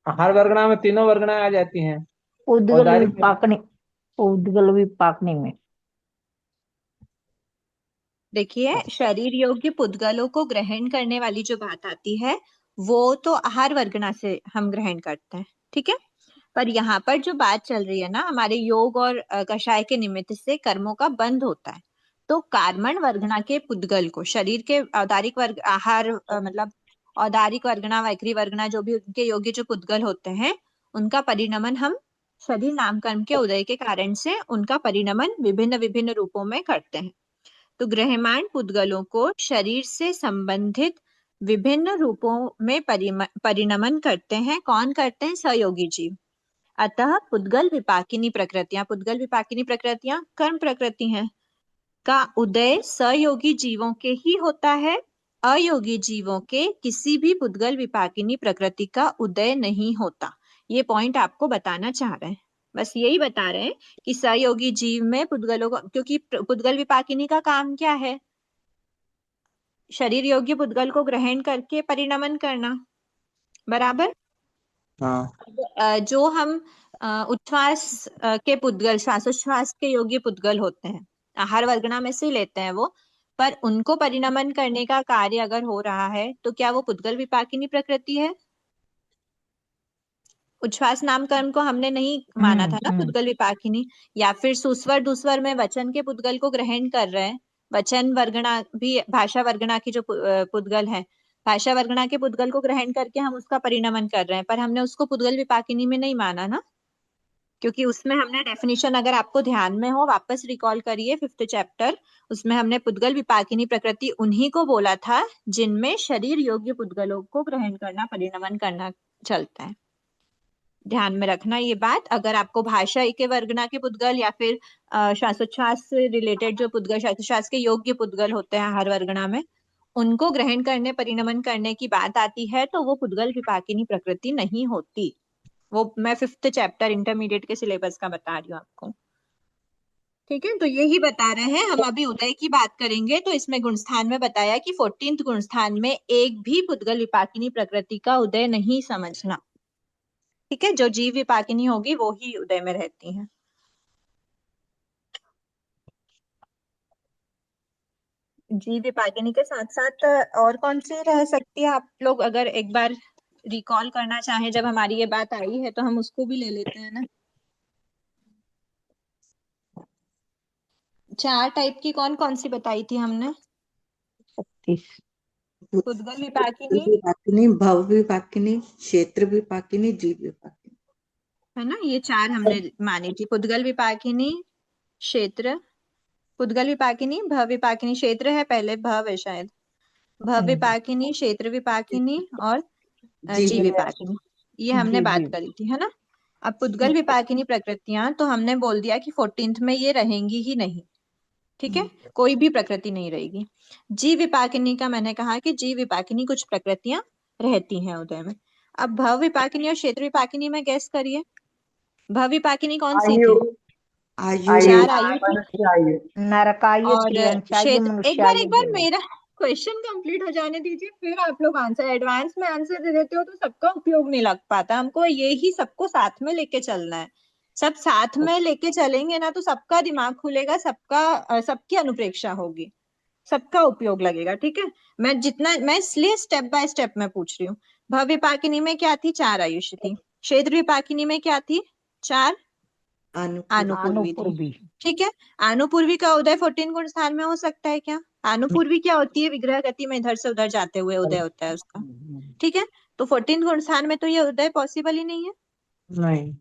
आहार वर्गणा में तीनों वर्गणाएं आ जाती हैं। उद्गल औदारिक में विपाकनी, उद्गल विपाकनी में देखिए, शरीर योग्य पुद्गलों को ग्रहण करने वाली जो बात आती है वो तो आहार वर्गणा से हम ग्रहण करते हैं, ठीक है। पर यहाँ पर जो बात चल रही है ना, हमारे योग और कषाय के निमित्त से कर्मों का बंध होता है, तो कार्मण वर्गणा के पुद्गल को शरीर के औदारिक वर्ग आहार मतलब औदारिक वर्गणा वैक्री वर्गणा जो भी उनके योग्य जो पुद्गल होते हैं, उनका परिणमन हम शरीर नाम कर्म के उदय के कारण से उनका परिणमन विभिन्न विभिन्न रूपों में करते हैं। तो ग्रहमाण पुद्गलों को शरीर से संबंधित विभिन्न रूपों में परिणमन करते हैं। कौन करते हैं? सहयोगी जीव। अतः पुद्गल विपाकिनी प्रकृतियां, पुद्गल विपाकिनी प्रकृतियां कर्म प्रकृति हैं, का उदय सहयोगी जीवों के ही होता है। अयोगी जीवों के किसी भी पुद्गल विपाकिनी प्रकृति का उदय नहीं होता। ये पॉइंट आपको बताना चाह रहे हैं, बस यही बता रहे हैं कि सहयोगी जीव में पुद्गलों को, क्योंकि पुद्गल विपाकिनी का काम क्या है? शरीर योग्य पुद्गल को ग्रहण करके परिणमन करना, बराबर। हाँ। जो हम उच्छ्वास के पुद्गल, श्वासोच्छ्वास के योग्य पुद्गल होते हैं, आहार वर्गणा में से लेते हैं वो, पर उनको परिणमन करने का कार्य अगर हो रहा है तो क्या वो पुद्गल विपाकिनी प्रकृति है? उच्छ्वास नाम कर्म को हमने नहीं माना था ना पुद्गल विपाकिनी। या फिर सुस्वर दुस्वर में वचन के पुद्गल को ग्रहण कर रहे हैं, वचन वर्गणा भी भाषा वर्गणा की जो पुद्गल है, भाषा वर्गणा के पुद्गल को ग्रहण करके हम उसका परिणमन कर रहे हैं, पर हमने उसको पुद्गल विपाकिनी में नहीं माना ना, क्योंकि उसमें हमने डेफिनेशन, अगर आपको ध्यान में हो वापस रिकॉल करिए 5th चैप्टर, उसमें हमने पुद्गल विपाकिनी प्रकृति उन्हीं को बोला था जिनमें शरीर योग्य पुद्गलों को ग्रहण करना परिणमन करना चलता है। ध्यान में रखना ये बात। अगर आपको भाषा के वर्गणा के पुद्गल या फिर श्वासोच्छ्वास से रिलेटेड जो पुद्गल, श्वासोच्छ्वास के योग्य पुद्गल होते हैं हर वर्गणा में, उनको ग्रहण करने परिणमन करने की बात आती है तो वो पुद्गल विपाकिनी प्रकृति नहीं होती। वो मैं 5th चैप्टर इंटरमीडिएट के सिलेबस का बता रही हूँ आपको, ठीक है। तो यही बता रहे हैं हम। अभी उदय की बात करेंगे तो इसमें गुणस्थान में बताया कि 14th गुणस्थान में एक भी पुद्गल विपाकिनी प्रकृति का उदय नहीं समझना, ठीक है। जो जीव विपाकिनी होगी वो ही उदय में रहती हैं। जीव विपाकिनी के साथ साथ और कौन सी रह सकती है? आप लोग अगर एक बार रिकॉल करना चाहें, जब हमारी ये बात आई है तो हम उसको भी ले लेते हैं ना। 4 टाइप की कौन कौन सी बताई थी हमने? पुद्गल विपाकिनी, विपाकिनी, भव विपाकिनी, क्षेत्र विपाकिनी, जीव विपाकिनी, है ना। ये 4 हमने मानी थी। पुद्गल विपाकिनी, क्षेत्र, पुद्गल विपाकिनी, भव विपाकिनी, क्षेत्र है पहले, भव है शायद, भव विपाकिनी, क्षेत्र विपाकिनी और जीव विपाकिनी, ये हमने बात करी थी, है ना। अब पुद्गल विपाकिनी प्रकृतियां तो हमने बोल दिया कि 14th में ये रहेंगी ही नहीं, ठीक है, कोई भी प्रकृति नहीं रहेगी। जीव विपाकिनी का मैंने कहा कि जीव विपाकिनी कुछ प्रकृतियां रहती हैं उदय में। अब भव विपाकिनी और क्षेत्र विपाकिनी में गैस करिए, भव विपाकिनी कौन सी थी? चार आयु थी। नरकायु, और क्षेत्र, एक बार मेरा क्वेश्चन कंप्लीट हो जाने दीजिए, फिर आप लोग आंसर, एडवांस में आंसर दे देते हो तो सबका उपयोग नहीं लग पाता। हमको ये ही सबको साथ में लेके चलना है। सब साथ में लेके चलेंगे ना तो सबका दिमाग खुलेगा, सबका सबकी अनुप्रेक्षा होगी, सबका उपयोग लगेगा, ठीक है। मैं इसलिए स्टेप बाय स्टेप में पूछ रही हूँ। भव विपाकिनी में क्या थी? 4 आयुष थी। क्षेत्र विपाकिनी में क्या थी? 4 आनुपूर्वी थी, ठीक है। आनुपूर्वी का उदय 14 गुण स्थान में हो सकता है क्या? आनुपूर्वी क्या होती है? विग्रह गति में इधर से उधर जाते हुए उदय होता है उसका, ठीक है। तो 14 गुण स्थान में तो ये उदय पॉसिबल ही नहीं है। नहीं।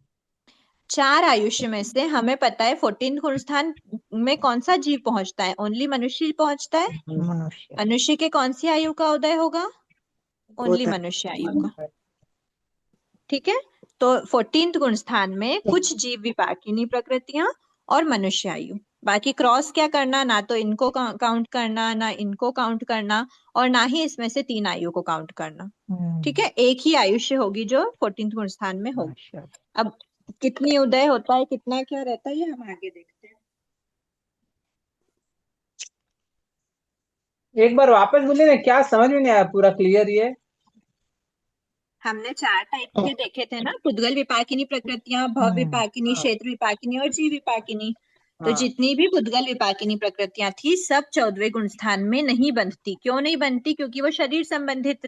4 आयुष्य में से हमें पता है 14 गुण स्थान में कौन सा जीव पहुंचता है? ओनली मनुष्य ही पहुंचता है। मनुष्य। मनुष्य के कौन सी आयु का उदय होगा? ओनली होता मनुष्य आयु का। ठीक है, तो 14th गुण स्थान में कुछ जीव विपाकिनी प्रकृतियां और मनुष्य आयु। बाकी क्रॉस क्या करना, ना तो इनको काउंट करना, ना इनको काउंट करना, और ना ही इसमें से 3 आयु को काउंट करना। ठीक है, एक ही आयुष्य होगी जो 14th गुण स्थान में होगी। अब कितनी उदय होता है, कितना क्या रहता है, ये हम आगे देखते हैं। एक बार वापस बोलिए ना, क्या समझ में नहीं आया पूरा क्लियर ये। हमने 4 टाइप के देखे थे ना, पुद्गल विपाकिनी प्रकृतियां, भव विपाकिनी, क्षेत्र विपाकिनी और जीव विपाकिनी। तो हाँ। जितनी भी पुद्गल विपाकिनी प्रकृतियां थी सब 14वें गुण स्थान में नहीं बनती। क्यों नहीं बनती? क्योंकि वो शरीर संबंधित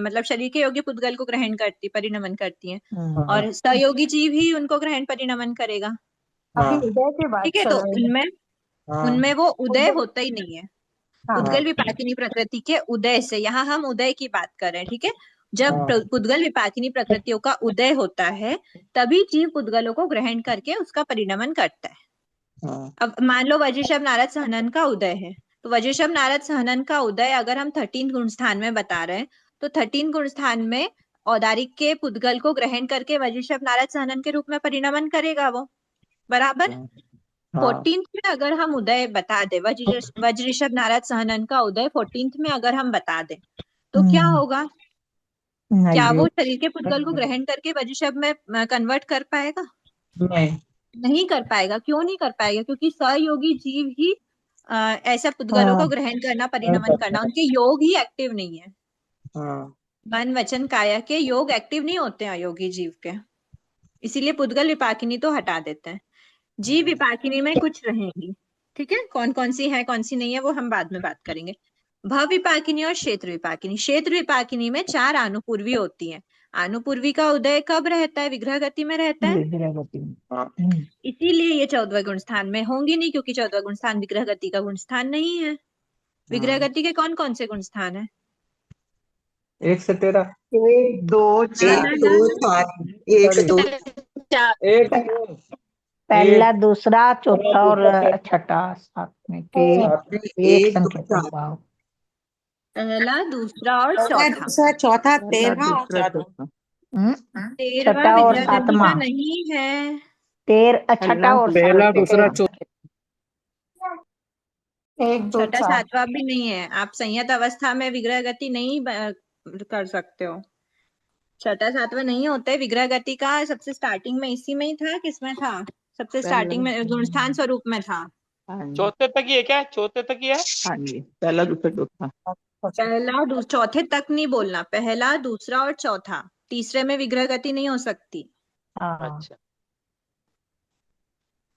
मतलब शरीर के योग्य पुद्गल को ग्रहण करती, परिणमन करती हैं, और सहयोगी जीव ही उनको ग्रहण परिणमन करेगा। अभी उदय की बात ठीक है, चल तो रही है। उनमें वो उदय होता ही नहीं है। हाँ। पुद्गल विपाकिनी प्रकृति के उदय से, यहाँ हम उदय की बात कर रहे हैं। ठीक है, जब पुद्गल विपाकिनी प्रकृतियों का उदय होता है तभी जीव पुद्गलों को ग्रहण करके उसका परिणमन करता है। अब मान लो वज्रशव नारद सहनन का उदय है, तो वज्रशव नारद सहनन का उदय अगर हम 13 गुण स्थान में बता रहे हैं तो 13 गुण स्थान में औदारिक के पुद्गल को ग्रहण करके वज्रशव नारद सहनन के रूप में परिणमन करेगा वो, बराबर। 14th में अगर हम उदय बता दे, वज्रशव नारद सहनन का उदय 14th में अगर हम बता दे तो क्या होगा? क्या वो शरीर के पुद्गल को ग्रहण करके वज्रशव में कन्वर्ट कर पाएगा? नहीं कर पाएगा। क्यों नहीं कर पाएगा? क्योंकि सहयोगी जीव ही ऐसा पुद्गलों को ग्रहण करना, परिणमन करना, उनके योग ही एक्टिव नहीं है। मन वचन काया के योग एक्टिव नहीं होते हैं अयोगी जीव के, इसीलिए पुद्गल विपाकिनी तो हटा देते हैं। जीव विपाकिनी में कुछ रहेंगी। ठीक है, कौन कौन सी है, कौन सी नहीं है, वो हम बाद में बात करेंगे। भव विपाकिनी और क्षेत्र विपाकिनी। क्षेत्र विपाकिनी में 4 अनुपूर्वी होती हैं। अनुपूर्वी का उदय कब रहता है? विग्रह गति में रहता है, इसीलिए ये 14वें गुण स्थान में होंगी नहीं, क्योंकि 14वां गुण स्थान विग्रह गति का गुण स्थान नहीं है। विग्रह गति के कौन कौन से गुण स्थान है? 1 से 13। 1 2 4 1 2 पहला, दूसरा, चौथा और छठा, साथ में के एक संख्या भाव। पहला, दूसरा और चौथा। दूसरा, चौथा, 13वां और 14वां। 13वां और विग्रह गति का सातवां नहीं है। 13 छठा और पहला, दूसरा, चौथा। 1 2 छठा 4 सातवां भी नहीं है। आप संयत अवस्था में विग्रह गति नहीं कर सकते हो। छठा सातवां नहीं होते। विग्रह गति का सबसे स्टार्टिंग में इसी में ही था, किसमें था? सबसे स्टार्टिंग में गुण स्थान स्वरूप में था। चौथे तक ही है क्या? चौथे तक ही है? हाँ जी, पहला दूसरा चौथा। पहला चौथे तक नहीं बोलना, पहला, दूसरा और चौथा। तीसरे में विग्रह गति नहीं हो सकती। अच्छा,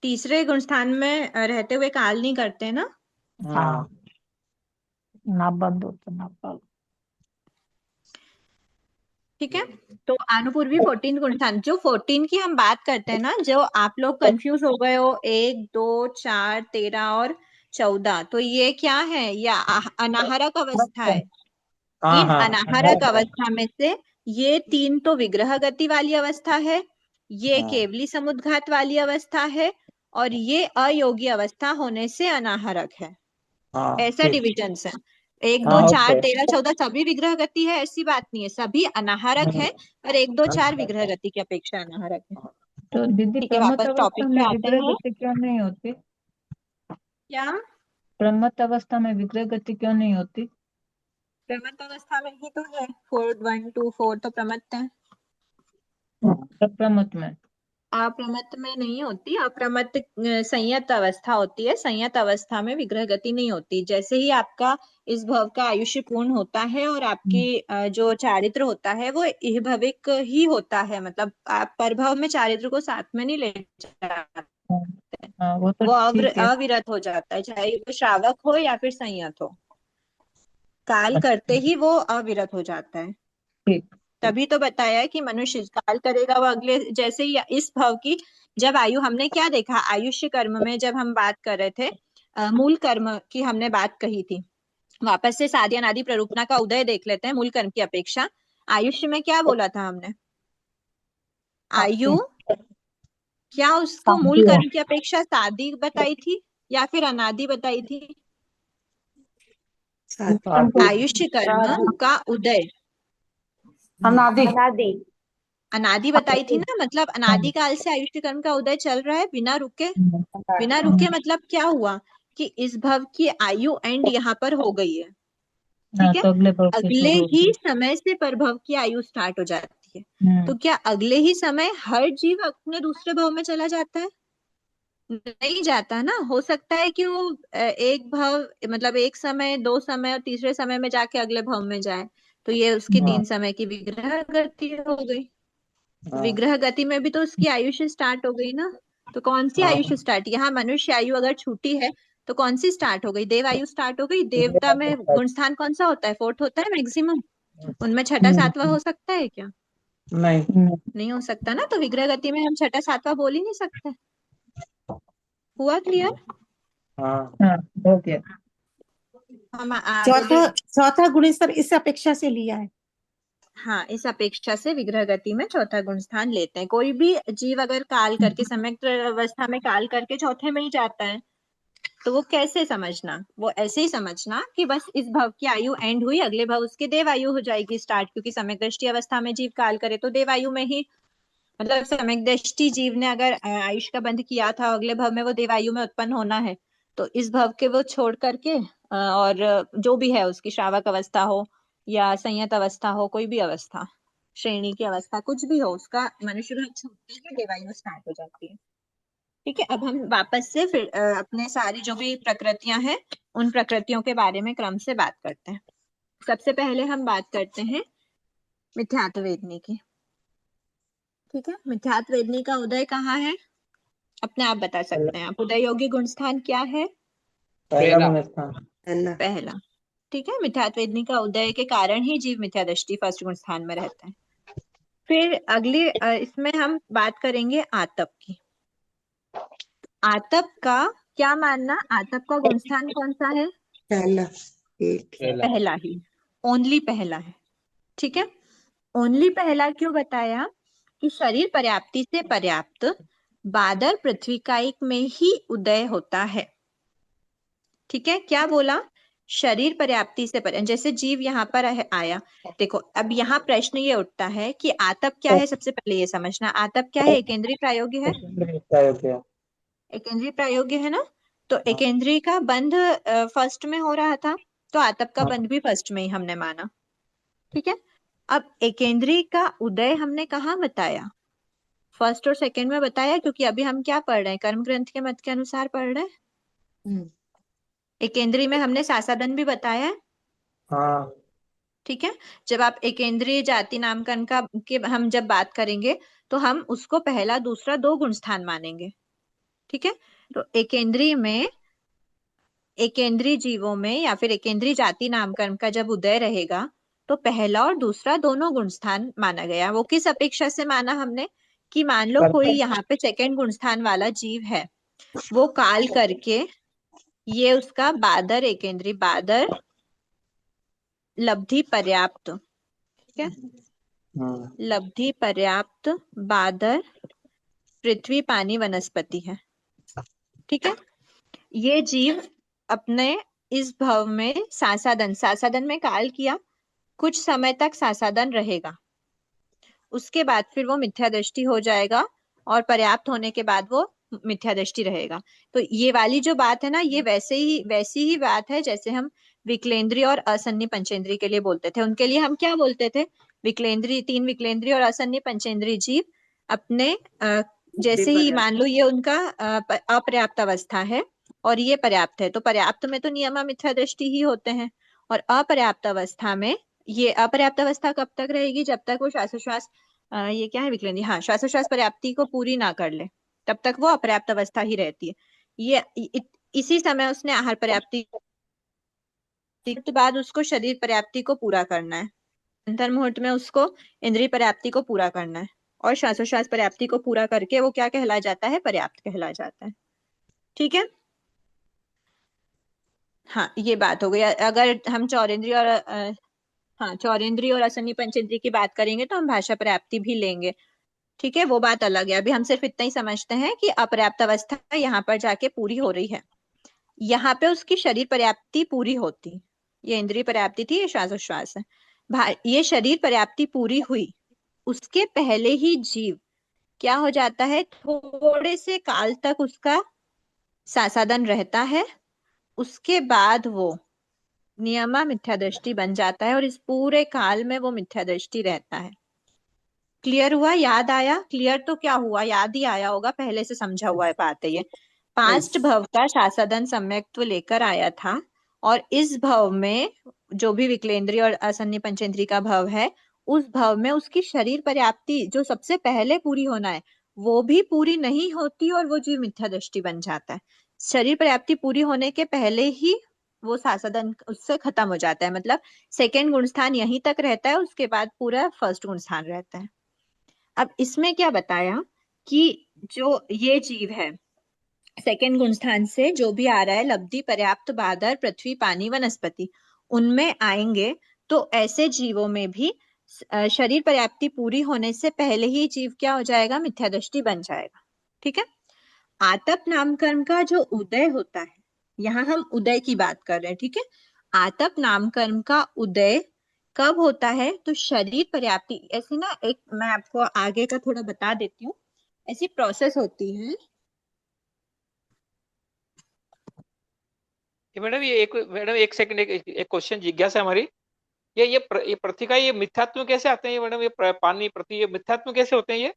तीसरे गुण स्थान में रहते हुए काल नहीं करते ना। हाँ, ना बंद हो तो ना पाल। ठीक है, तो अनुपूर्वी 14 गुण स्थान, जो 14 की हम बात करते हैं ना, जो आप लोग कंफ्यूज हो गए हो 1 2 4 13 और 14, तो ये क्या है? या अनाहरक अवस्था है। इन अनाहरक अवस्था में से ये 3 तो विग्रह गति वाली अवस्था है, ये केवली समुद्घात वाली अवस्था है, और ये अयोगी अवस्था होने से अनाहरक है। ऐसा डिविजन है। 1 2 4 13 14 सभी विग्रह गति है, ऐसी बात नहीं है, सभी अनाहरक है, और 1 2 4 विग्रह गति की अपेक्षा अनाहरक है। तो दीदी ठीक है, प्रमत्त वापस अवस्था टॉपिक में पे आते विग्रह हैं। गति क्यों नहीं होती? क्या प्रमत्त अवस्था में विग्रह गति क्यों नहीं होती? प्रमत्त अवस्था में ही तो है, 4 1 2 4 तो प्रमत्त है। अप्रमत्त में? अप्रमत्त में नहीं होती। अप्रमत्त संयत अवस्था होती है। संयत अवस्था में विग्रह गति नहीं होती। जैसे ही आपका इस भव का आयुष्य पूर्ण होता है और आपकी जो चारित्र होता है वो इहभविक ही होता है, मतलब आप परभव में चारित्र को साथ में नहीं ले जाते, वो तो वो ठीक है। अविरत हो जाता है, चाहे वो श्रावक हो या फिर संयत हो। काल करते ही वो अविरत हो जाता है। ठीक। तभी तो बताया कि मनुष्य काल करेगा वो अगले, जैसे ही इस भव की जब आयु, हमने क्या देखा आयुष्य कर्म में, जब हम बात कर रहे थे मूल कर्म की हमने बात कही थी। वापस से साध्य अनादि प्ररूपणा का उदय देख लेते हैं मूल कर्म की अपेक्षा। आयुष्य में क्या बोला था हमने? आयु क्या उसको मूल कर्म की अपेक्षा सादी बताई थी या फिर अनादि बताई थी? आयुष्य कर्म का उदय अनादि अनादि। अनादि बताई थी ना, मतलब अनादि काल से आयुष्य कर्म का उदय चल रहा है बिना रुके। बिना रुके मतलब क्या हुआ कि इस भव की आयु एंड यहाँ पर हो गई है, ठीक है। तो अगले भव से अगले शुरू ही होगी। समय से परभव की आयु स्टार्ट हो जाती है। तो हम्म, क्या अगले ही समय हर जीव अपने दूसरे भव में चला जाता है? नहीं जाता ना। हो सकता है कि वो एक भव मतलब एक समय, दो समय और तीसरे समय में जाके अगले भव में जाए। तो ये उसकी 3 समय की विग्रह गति हो गई। विग्रह गति में भी तो उसकी आयुष्य स्टार्ट हो गई ना। तो कौन सी आयुष्य स्टार्ट? यहाँ मनुष्य आयु अगर छूटी है तो कौन सी स्टार्ट हो गई? देव आयु स्टार्ट हो गई। देवता में गुण स्थान कौन सा होता है? 4th होता है मैक्सिमम। उनमें छठा सातवां हो सकता है क्या? नहीं। नहीं हो सकता ना। तो विग्रह गति में हम छठा सातवां बोल ही नहीं सकते। हुआ क्लियर? हाँ हो गया। हम आगे चौथा गुण स्तर इस अपेक्षा से लिया है। हाँ, इस अपेक्षा से विग्रह गति में चौथा गुण स्थान लेते हैं। कोई भी जीव अगर काल करके समग्र अवस्था में काल करके चौथे में ही जाता है तो वो कैसे समझना? वो ऐसे ही समझना कि बस इस भव की आयु एंड हुई, अगले भव उसके देव आयु हो जाएगी स्टार्ट। क्योंकि सम्यक दृष्टि अवस्था में जीव काल करे तो देव आयु में ही, मतलब सम्यक दृष्टि जीव ने अगर आयुष का बंध किया था, अगले भव में वो देव आयु में उत्पन्न होना है, तो इस भव के वो छोड़ करके और जो भी है उसकी श्रावक अवस्था हो या संयत अवस्था हो, कोई भी अवस्था, श्रेणी की अवस्था, कुछ भी हो, उसका मनुष्य भाव छूटते ही देवायु स्टार्ट हो जाती है। ठीक है। अब हम वापस से फिर अपने सारी जो भी प्रकृतियां हैं उन प्रकृतियों के बारे में क्रम से बात करते हैं। सबसे पहले हम बात करते हैं मिथ्यात्व वेदनी की। ठीक है। मिथ्यात्व वेदनी का उदय कहाँ है? अपने आप बता सकते हैं आप। उदय योगी गुण स्थान क्या है? पहला गुण स्थान पहला। ठीक है। मिथ्यात्व वेदनी का उदय के कारण ही जीव मिथ्या दृष्टि फर्स्ट गुण स्थान में रहता है। फिर अगली इसमें हम बात करेंगे आतप की। आतप का क्या मानना? आतप का गुण स्थान कौन सा है? पहला ही, ओनली पहला है। ठीक है। ओनली पहला क्यों बताया? कि शरीर पर्याप्ति से पर्याप्त बादर पृथ्वी कायिक में ही उदय होता है। ठीक है। क्या बोला? शरीर पर्याप्ति से पर्याप्त। जैसे जीव यहाँ पर आया, देखो अब यहाँ प्रश्न ये उठता है कि आतप क्या है। सबसे पहले ये समझना, आतप क्या है? एकेंद्रीय प्रायोग्य है। एकेंद्रीय प्रायोग्य है ना। तो एकेंद्रीय का बंध फर्स्ट में हो रहा था, तो आतप का बंध भी फर्स्ट में ही हमने माना। ठीक है। अब एकेंद्रीय का उदय हमने कहाँ बताया? फर्स्ट और सेकंड में बताया, क्योंकि अभी हम क्या पढ़ रहे हैं? कर्म ग्रंथ के मत के अनुसार पढ़ रहे हैं। एकेंद्रीय में हमने सासादन भी बताया है। हाँ। ठीक है। जब आप एकेंद्रीय जाति नामकरण का के हम जब बात करेंगे तो हम उसको पहला दूसरा 2 गुण स्थान मानेंगे। ठीक है। तो एकेंद्रीय में, एकेंद्रीय जीवों में या फिर एकेंद्रीय जाति नामकरण का जब उदय रहेगा तो पहला और दूसरा दोनों गुण स्थान माना गया। वो किस अपेक्षा से माना हमने? कि मान लो कोई यहाँ पे सेकंड गुण स्थान वाला जीव है, वो काल करके, ये उसका बादर एकेंद्रीय, बादर लब्धि पर्याप्त, ठीक है, लब्धि पर्याप्त बादर पृथ्वी पानी वनस्पति है। ठीक है। ये जीव अपने इस भव में सासादन में काल किया, कुछ समय तक सासादन रहेगा, उसके बाद फिर वो मिथ्या दृष्टि हो जाएगा और पर्याप्त होने के बाद वो मिथ्या दृष्टि रहेगा। तो ये वाली जो बात है ना, ये वैसी ही बात है जैसे हम विकलेंद्रीय और असन्नी पंचेंद्रीय के लिए बोलते थे। उनके लिए हम क्या बोलते थे? विकलेंद्रीय, 3 विकलेंद्रीय और असन्नी पंचेंद्रीय जीव अपने जैसे ही मान लो ये उनका अपर्याप्त अवस्था है और ये पर्याप्त है, तो पर्याप्त में तो नियमा मिथ्या दृष्टि ही होते हैं, और अपर्याप्त अवस्था में, ये अपर्याप्त अवस्था कब तक रहेगी? जब तक वो श्वासोश्वास ये क्या है? विकलेंद्रीय, हाँ, श्वासोश्वास पर्याप्ति को पूरी ना कर ले तब तक वो अपर्याप्त अवस्था ही रहती है। ये इसी समय उसने आहार पर्याप्ति के बाद उसको शरीर पर्याप्ति को पूरा करना है, अंतर मुहूर्त में उसको इंद्रिय पर्याप्ति को पूरा करना है, और श्वासोश्वास पर्याप्ति को पूरा करके वो क्या कहला जाता है? पर्याप्त कहला जाता है। ठीक है। हाँ, ये बात हो गई। अगर हम चौरेंद्रीय और हाँ, चौरेंद्रीय और असन्नी पंचेंद्रीय की बात करेंगे तो हम भाषा पर्याप्ति भी लेंगे। ठीक है, वो बात अलग है। अभी हम सिर्फ इतना ही समझते हैं कि अपर्याप्त अवस्था यहाँ पर जाके पूरी हो रही है, यहाँ पे उसकी शरीर पर्याप्ति पूरी होती, ये इंद्रिय पर्याप्ति थी, ये श्वासोश्वास है। ये शरीर पर्याप्ति पूरी हुई, उसके पहले ही जीव क्या हो जाता है, थोड़े से काल तक उसका सासादन रहता है, उसके बाद वो नियमा मिथ्या दृष्टि बन जाता है और इस पूरे काल में वो मिथ्या दृष्टि रहता है। क्लियर हुआ? याद आया? क्लियर तो क्या हुआ, याद ही आया होगा, पहले से समझा हुआ है बात है ये। पास्ट भव का शासादन सम्यक्त्व लेकर आया था और इस भव में जो भी विकलेंद्रिय और असन्नि पंचेंद्रिय का भव है, उस भव में उसकी शरीर पर्याप्ति जो सबसे पहले पूरी होना है वो भी पूरी नहीं होती और वो जीव मिथ्या दृष्टि बन जाता है। शरीर पर्याप्ति पूरी होने के पहले ही वो शासादन उससे खत्म हो जाता है, मतलब सेकेंड गुण स्थान यहीं तक रहता है, उसके बाद पूरा फर्स्ट गुण स्थान रहता है। अब इसमें क्या बताया कि जो ये जीव है सेकेंड गुण स्थान से जो भी आ रहा है, लब्धि, पर्याप्त, बादर, पृथ्वी, पानी, वनस्पति, उनमें आएंगे तो ऐसे जीवों में भी शरीर पर्याप्ति पूरी होने से पहले ही जीव क्या हो जाएगा, मिथ्या दृष्टि बन जाएगा। ठीक है, आतप नामकर्म का जो उदय होता है, यहाँ हम उदय की बात कर रहे हैं। ठीक है, आतप नामकर्म का उदय कब होता है, तो शरीर पर्याप्ति, ऐसे ना एक मैं आपको आगे का थोड़ा बता देती हूँ, ऐसी प्रोसेस होती है। मैडम एक सेकंड, एक क्वेश्चन जिज्ञासा हमारी, ये पृथ्वी का ये मिथ्यात्व कैसे आते हैं ये मैडम, ये पानी पृथ्वी ये मिथ्यात्व कैसे होते हैं ये?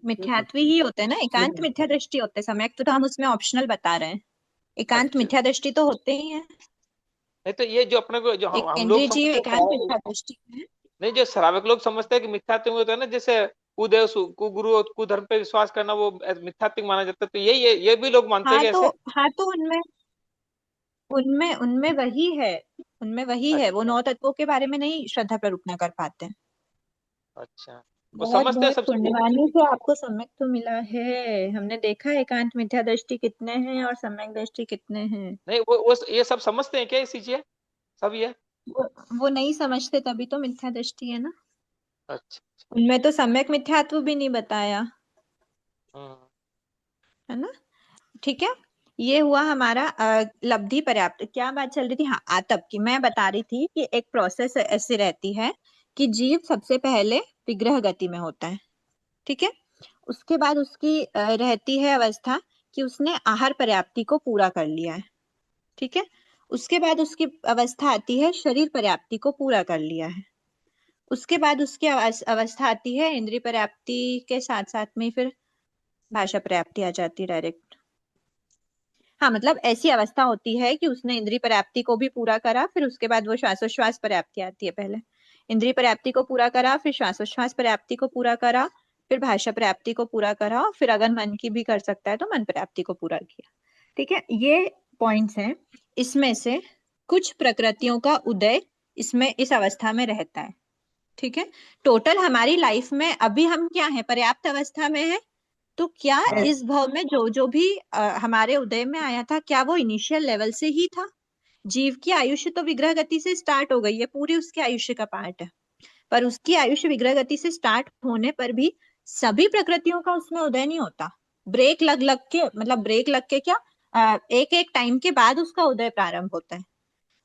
मिथ्यात्व ही होते हैं ना, एकांत मिथ्या दृष्टि होते हैं, सम्यक तो हम उसमें ऑप्शनल बता रहे हैं, एकांत मिथ्या दृष्टि तो होते ही हैं। नहीं तो ये जो अपने को जो एक हम लोग इंद्रिय जीव समझते एकांत मिथ्या दृष्टि है। नहीं, जो श्रावक लोग समझते हैं कि मिथ्यात्व होता है ना, जैसे कुदेव कुगुरु और कुधर्म पे विश्वास करना वो मिथ्यात्व माना जाता है, तो ये भी लोग मानते हैं कि ऐसे? हाँ तो उनमें उनमें उनमें वही है, उनमें वही है, वो 9 तत्वों के बारे में नहीं श्रद्धा प्ररूपणा कर पाते हैं। अच्छा, वो बहुत समझते हैं बहुत सब। पुण्यवानी से आपको सम्यक तो मिला है, हमने देखा एकांत मिथ्या दृष्टि कितने हैं और सम्यक दृष्टि कितने हैं। नहीं वो ये सब समझते हैं क्या ये चीजें सब ये? वो नहीं समझते तभी तो मिथ्या दृष्टि है ना। अच्छा, उनमें तो सम्यक मिथ्यात्व भी नहीं बताया है ना। ठीक है, ये हुआ हमारा लब्धि पर्याप्त। क्या बात चल रही थी, हाँ आतप की मैं बता रही थी कि एक प्रोसेस ऐसी रहती है कि जीव सबसे पहले विग्रह गति में होता है। ठीक है, उसके बाद उसकी रहती है अवस्था कि उसने आहार पर्याप्ति को पूरा कर लिया है। ठीक है, उसके बाद उसकी अवस्था आती है शरीर पर्याप्ति को पूरा कर लिया है। उसके बाद उसकी अवस्था आती है इंद्रिय पर्याप्ति के साथ साथ में फिर भाषा पर्याप्ति आ जाती है डायरेक्ट। हाँ, मतलब ऐसी अवस्था होती है कि उसने इंद्रिय पर्याप्ति को भी पूरा करा, फिर उसके बाद वो श्वासोश्वास पर्याप्ति आती है। पहले इंद्रिय पर्याप्ति को पूरा करा, फिर श्वासोश्वास पर्याप्ति को पूरा करा, फिर भाषा पर्याप्ति को पूरा करा, फिर अगर मन की भी कर सकता है तो मन पर्याप्ति को पूरा किया। ठीक है, ये पॉइंट्स हैं। इसमें से कुछ प्रकृतियों का उदय इसमें इस अवस्था में रहता है। ठीक है, टोटल हमारी लाइफ में अभी हम क्या है, पर्याप्त अवस्था में है। तो क्या इस भाव में जो भी हमारे उदय में आया था, क्या वो इनिशियल लेवल से ही था? जीव की आयुष्य तो विग्रह गति से स्टार्ट हो गई है, पूरी उसके आयुष्य का पार्ट है, पर उसकी आयुष्य विग्रह गति से स्टार्ट होने पर भी सभी प्रकृतियों का उसमें उदय नहीं होता। ब्रेक लग के, मतलब ब्रेक लग के क्या, एक एक टाइम के बाद उसका उदय प्रारंभ होता है।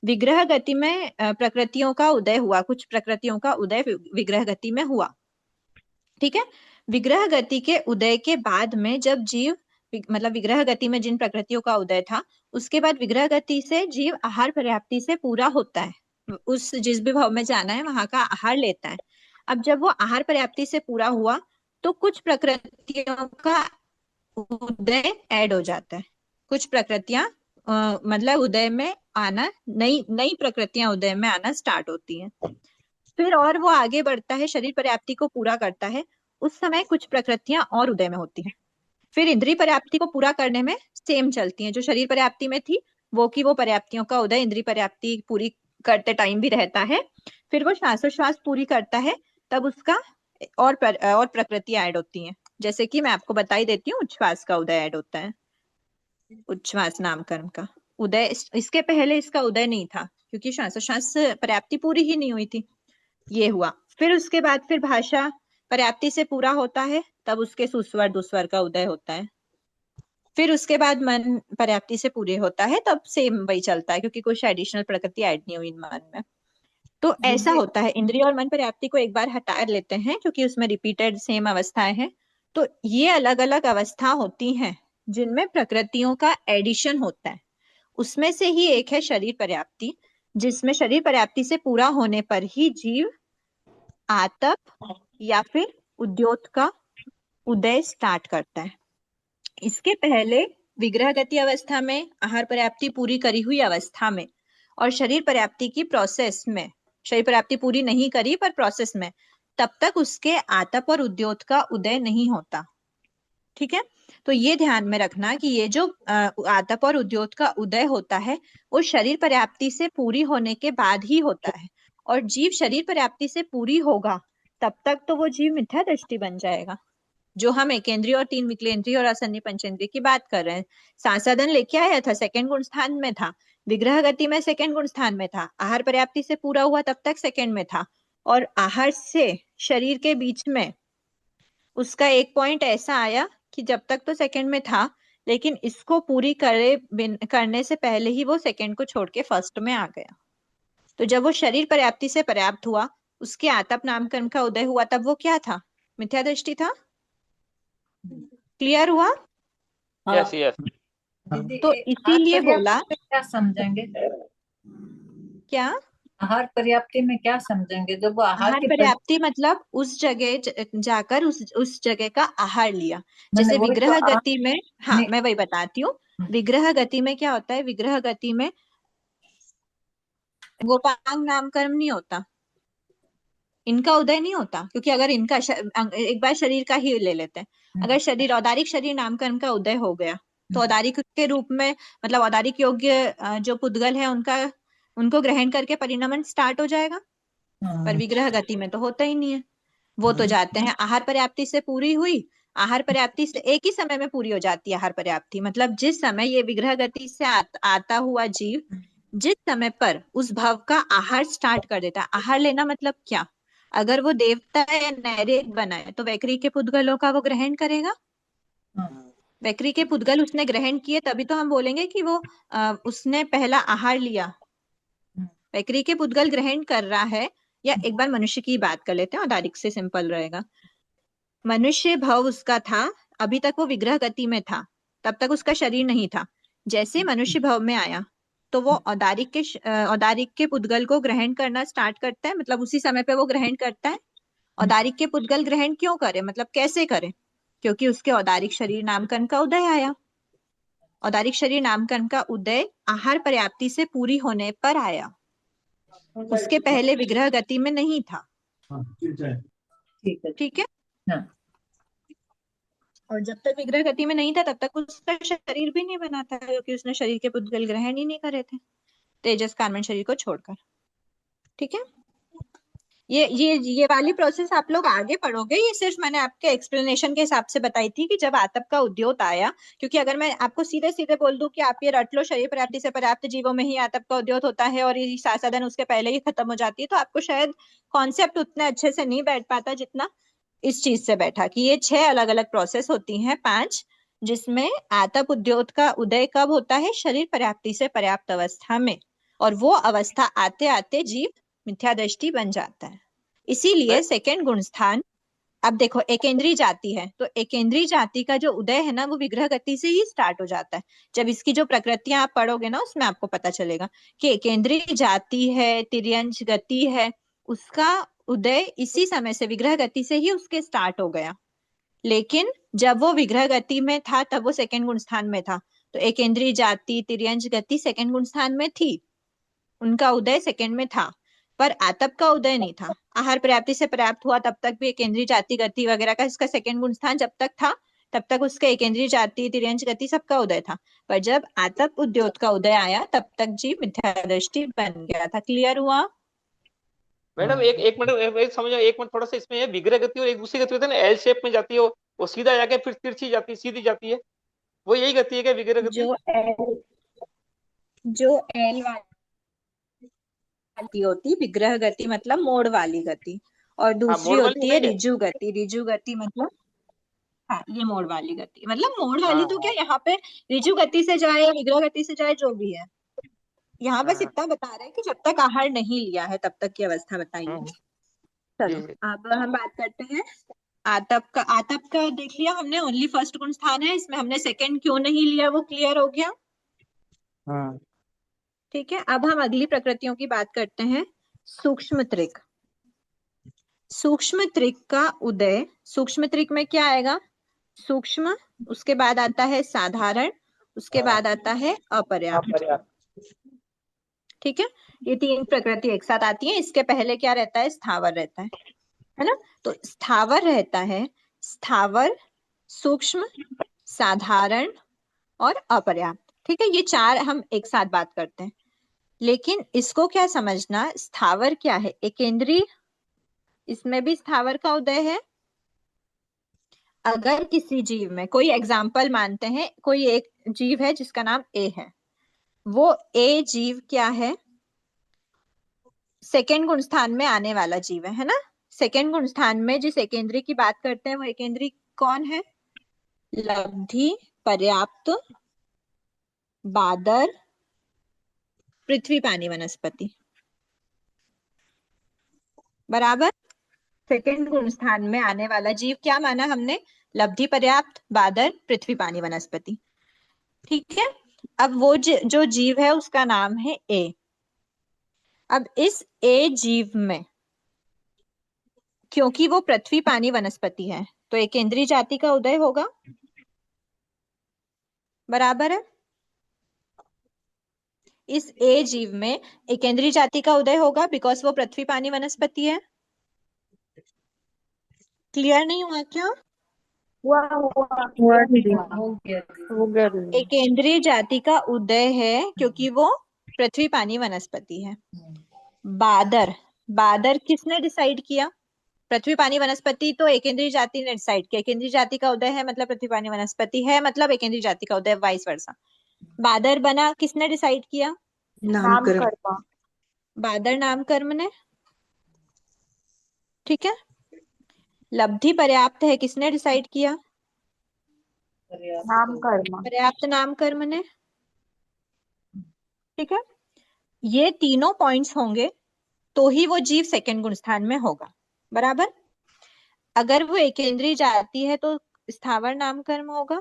विग्रह गति में प्रकृतियों का उदय हुआ, कुछ प्रकृतियों का उदय विग्रह गति में हुआ। ठीक है, विग्रह गति के उदय के बाद में जब जीव, मतलब विग्रह गति में जिन प्रकृतियों का उदय था, उसके बाद विग्रह गति से जीव आहार पर्याप्ति से पूरा होता है, उस जिस भी भाव में जाना है वहां का आहार लेता है। अब जब वो आहार पर्याप्ति से पूरा हुआ तो कुछ प्रकृतियों का उदय ऐड हो जाता है। कुछ प्रकृतियां मतलब उदय में आना, नई प्रकृतियां उदय में आना स्टार्ट होती हैं। फिर और वो आगे बढ़ता है, शरीर पर्याप्ति को पूरा करता है, उस समय कुछ प्रकृतियां और उदय में होती हैं। फिर इंद्रिय पर्याप्ति को पूरा करने में सेम चलती हैं, जो शरीर पर्याप्ति में थी वो की वो पर्याप्तियों का उदय इंद्रिय पर्याप्ति पूरी करते टाइम भी रहता है। फिर वो श्वासोश्वास पूरी करता है, तब उसका और प्रकृति ऐड होती हैं। जैसे कि मैं आपको बता ही देती हूँ, उच्छ्वास का उदय ऐड होता है, उच्छ्वास नामकर्म का उदय। इसके पहले इसका उदय नहीं था क्योंकि श्वासोश्वास पर्याप्ति पूरी ही नहीं हुई थी। ये हुआ। फिर उसके बाद फिर भाषा पर्याप्ति से पूरा होता है, तब उसके सुस्वर दुस्वर का उदय होता है। फिर उसके बाद मन पर्याप्ति से पूरे होता है, तब सेम वही चलता है, क्योंकि कुछ एडिशनल प्रकृति ऐड नहीं हुई मन में। तो ऐसा होता है, इंद्रिय और मन पर्याप्ति को एक बार हटा लेते हैं क्योंकि उसमें रिपीटेड सेम अवस्थाएं हैं। तो ये अलग अलग अवस्था होती हैं जिनमें प्रकृतियों का एडिशन होता है। उसमें से ही एक है शरीर पर्याप्ति, जिसमें शरीर पर्याप्ति से पूरा होने पर ही जीव आतप या फिर उद्योत का उदय स्टार्ट करता है। इसके पहले विग्रह गति अवस्था में, आहार पर्याप्ति पूरी करी हुई अवस्था में और शरीर पर्याप्ति की प्रोसेस में, शरीर पर्याप्ति पूरी नहीं करी पर प्रोसेस में, तब तक उसके आतप और उद्योत का उदय नहीं होता। ठीक है, तो ये ध्यान में रखना कि ये जो आतप और उद्योत का उदय होता है वो शरीर पर्याप्ति से पूरी होने के बाद ही होता है। और जीव शरीर पर्याप्ति से पूरी होगा तब तक तो वो जीव मिथ्या दृष्टि बन जाएगा। जो हम एकेंद्रिय और तीन विकलेंद्रिय और असन्नी पंचेंद्रिय की बात कर रहे हैं, सांसाधन लेके आया था, सेकंड गुण स्थान में था, विग्रह गति में सेकंड गुण स्थान में था, आहार पर्याप्ति से पूरा हुआ तब तक सेकंड में था, और आहार से शरीर के बीच में उसका एक पॉइंट ऐसा आया कि जब तक तो सेकंड में था, लेकिन इसको पूरी करने से पहले ही वो सेकंड को छोड़ के फर्स्ट में आ गया। तो जब वो शरीर पर्याप्ति से पर्याप्त हुआ, उसके आतप नामकरण का उदय हुआ, तब वो क्या था? मिथ्या दृष्टि था। क्लियर हुआ? Yes yes. तो इसीलिए बोला, क्या समझेंगे? क्या आहार पर्याप्ति में क्या समझेंगे? जब वो आहार पर्याप्ति मतलब उस जगह जाकर उस जगह का आहार लिया। जैसे विग्रह गति में, हाँ मैं वही बताती हूँ, विग्रह गति में क्या होता है, विग्रह गति में गोपांग नामकरण नहीं होता, इनका उदय नहीं होता, क्योंकि अगर इनका एक बार शरीर का ही ले लेते हैं, अगर शरीर औदारिक शरीर नामकरण का उदय हो गया तो औदारिक के रूप में, मतलब औदारिक योग्य जो पुद्गल है उनको ग्रहण करके परिणमन स्टार्ट हो जाएगा। पर विग्रह गति में तो होता ही नहीं है, वो तो जाते हैं आहार पर्याप्ति से पूरी हुई, आहार पर्याप्ति से एक ही समय में पूरी हो जाती है आहार पर्याप्ति। मतलब जिस समय ये विग्रह गति से आता हुआ जीव जिस समय पर उस भव का आहार स्टार्ट कर देता है। आहार लेना मतलब क्या? अगर वो देवता या नैरेत बना है तो वैकरी के पुद्गलों का वो ग्रहण करेगा। वैकरी के पुद्गल उसने ग्रहण किए तभी तो हम बोलेंगे कि वो उसने पहला आहार लिया। वैकरी के पुद्गल ग्रहण कर रहा है, या एक बार मनुष्य की बात कर लेते हैं, औदारिक से सिंपल रहेगा। मनुष्य भव उसका था, अभी तक वो विग्रह गति में था, तब तक उसका शरीर नहीं था। जैसे मनुष्य भव में आया तो वो औदारिक के पुद्गल को ग्रहण करना स्टार्ट करता है, मतलब उसी समय पे वो ग्रहण करता है। औदारिक के पुद्गल ग्रहण क्यों करे, मतलब कैसे करे? क्योंकि उसके औदारिक शरीर नामकरण का उदय आया। औदारिक शरीर नामकरण का उदय आहार पर्याप्ति से पूरी होने पर आया, उसके पहले विग्रह गति में नहीं था। ठीक है। और जब तक विग्रह गति में नहीं था तब तक उसका शरीर भी नहीं बना था, क्योंकि उसने शरीर के पुद्गल ग्रहण ही नहीं करे थे तेजस कार्बन शरीर को छोड़कर। ठीक है, ये वाली प्रोसेस आप लोग आगे पढ़ोगे, ये सिर्फ मैंने आपके एक्सप्लेनेशन के हिसाब से बताई थी कि जब आतप का उद्योत आया, क्योंकि अगर मैं आपको सीधे सीधे बोल दूं कि आप ये रट लो शरीर पर्याप्ति से पर्याप्त जीवों में ही आतप का उद्योत होता है और ये साधन उसके पहले ही खत्म हो जाती है, तो आपको शायद कॉन्सेप्ट उतने अच्छे से नहीं बैठ पाता जितना इस चीज से बैठा कि ये 6 अलग अलग प्रोसेस होती हैं, 5, जिसमें आतप उद्योत का उदय कब होता है? शरीर पर्याप्ति से पर्याप्त अवस्था में, और वो अवस्था आते आते जीव मिथ्या दृष्टि बन जाता है। इसीलिए सेकंड गुण स्थान, अब देखो एकेंद्रीय जाति है तो एकेंद्रीय जाति का जो उदय है ना वो विग्रह गति से ही स्टार्ट हो जाता है। जब इसकी जो प्रकृतियां आप पढ़ोगे ना उसमें आपको पता चलेगा कि एकेंद्रीय जाति है, तिर्यंच गति है, उसका उदय इसी समय से विग्रह गति से ही उसके स्टार्ट हो गया। लेकिन जब वो विग्रह गति में था तब वो सेकंड गुण स्थान में था, तो एकेंद्रीय जाति तिर्यंच गति सेकंड गुण स्थान में थी, उनका उदय सेकंड में था, पर आतप का उदय नहीं था। आहार पर्याप्ति से पर्याप्त हुआ तब तक भी एकेंद्रीय जाति गति वगैरह का इसका सेकंड गुण स्थान जब तक था तब तक उसका एकेंद्रीय जाति तिर्यंच गति सबका उदय था। पर जब आतप उद्योत का उदय आया तब तक जीव मिथ्या दृष्टि बन गया था। क्लियर हुआ? मैडम एक मिनट समझो, एक मिनट थोड़ा सा इसमें विग्रह गति और एक दूसरी गति होती है ना, एल शेप में जाती है, वो सीधा जाके फिर तिरछी जाती है, सीधी जाती है, वो यही गति है क्या विग्रह गति? जो एल वाली होती विग्रह गति मतलब मोड़ वाली गति, और दूसरी मोड़ वाली होती है नहीं है। रिजु गति। रिजु गति मतलब हाँ ये मोड़ वाली गति, मतलब मोड़ वाली हाँ तो क्या, यहाँ पे रिजु गति से जाए या विग्रह गति से जाए जो भी है, यहाँ बस हाँ इतना बता रहे हैं कि जब तक आहार नहीं लिया है तब तक की अवस्था बताई है। जी चलो जी। अब हम बात करते हैं आतप का। आतप का देख लिया हमने, ओनली फर्स्ट गुण स्थान है, इसमें हमने सेकंड क्यों नहीं लिया वो क्लियर हो गया। हाँ ठीक है, अब हम अगली प्रकृतियों की बात करते हैं। सूक्ष्म त्रिक। सूक्ष्म त्रिक का उदय, सूक्ष्म त्रिक में क्या आएगा, सूक्ष्म, उसके बाद आता है साधारण, उसके बाद आता है अपर्याप्त। ठीक है, ये तीन प्रकृति एक साथ आती है। इसके पहले क्या रहता है, स्थावर रहता है ना। तो स्थावर रहता है, स्थावर, सूक्ष्म, साधारण और अपर्याप्त। ठीक है, ये चार हम एक साथ बात करते हैं। लेकिन इसको क्या समझना, स्थावर क्या है, एकेंद्रीय, इसमें भी स्थावर का उदय है। अगर किसी जीव में, कोई एग्जाम्पल मानते हैं, कोई एक जीव है जिसका नाम ए है, वो ए जीव क्या है, सेकेंड गुण स्थान में आने वाला जीव है ना। सेकेंड गुण स्थान में जिस एकेंद्रीय की बात करते हैं वो एकेंद्रीय कौन है, लब्धि, पर्याप्त, बादर, पृथ्वी, पानी, वनस्पति। बराबर, सेकेंड गुण स्थान में आने वाला जीव क्या माना हमने, लब्धि, पर्याप्त, बादर, पृथ्वी, पानी, वनस्पति। ठीक है, अब वो जो जीव है उसका नाम है ए। अब इस ए जीव में क्योंकि वो पृथ्वी, पानी, वनस्पति है तो एकेंद्रीय जाति का उदय होगा। बराबर है, इस ए जीव में एकेंद्रीय जाति का उदय होगा बिकॉज वो पृथ्वी, पानी, वनस्पति है। क्लियर नहीं हुआ क्या? एकेंद्रीय जाति का उदय है क्योंकि वो पृथ्वी, पानी, वनस्पति है। बादर, बादर किसने डिसाइड किया, पृथ्वी, पानी, वनस्पति तो एकेंद्रीय जाति ने डिसाइड किया। एकेंद्रीय जाति का उदय है मतलब पृथ्वी, पानी, वनस्पति है, मतलब एकेंद्रीय जाति का उदय, वाइस वर्सा। बादर बना किसने डिसाइड किया, नामकरण। बादर नाम कर्म ने। ठीक है, लब्धि पर्याप्त है किसने डिसाइड किया, पर्याप्त नाम कर्म ने। ठीक है, ये तीनों पॉइंट्स होंगे तो ही वो जीव सेकंड गुण स्थान में होगा। बराबर, अगर वो एकेंद्रीय जाति है तो स्थावर नाम कर्म होगा।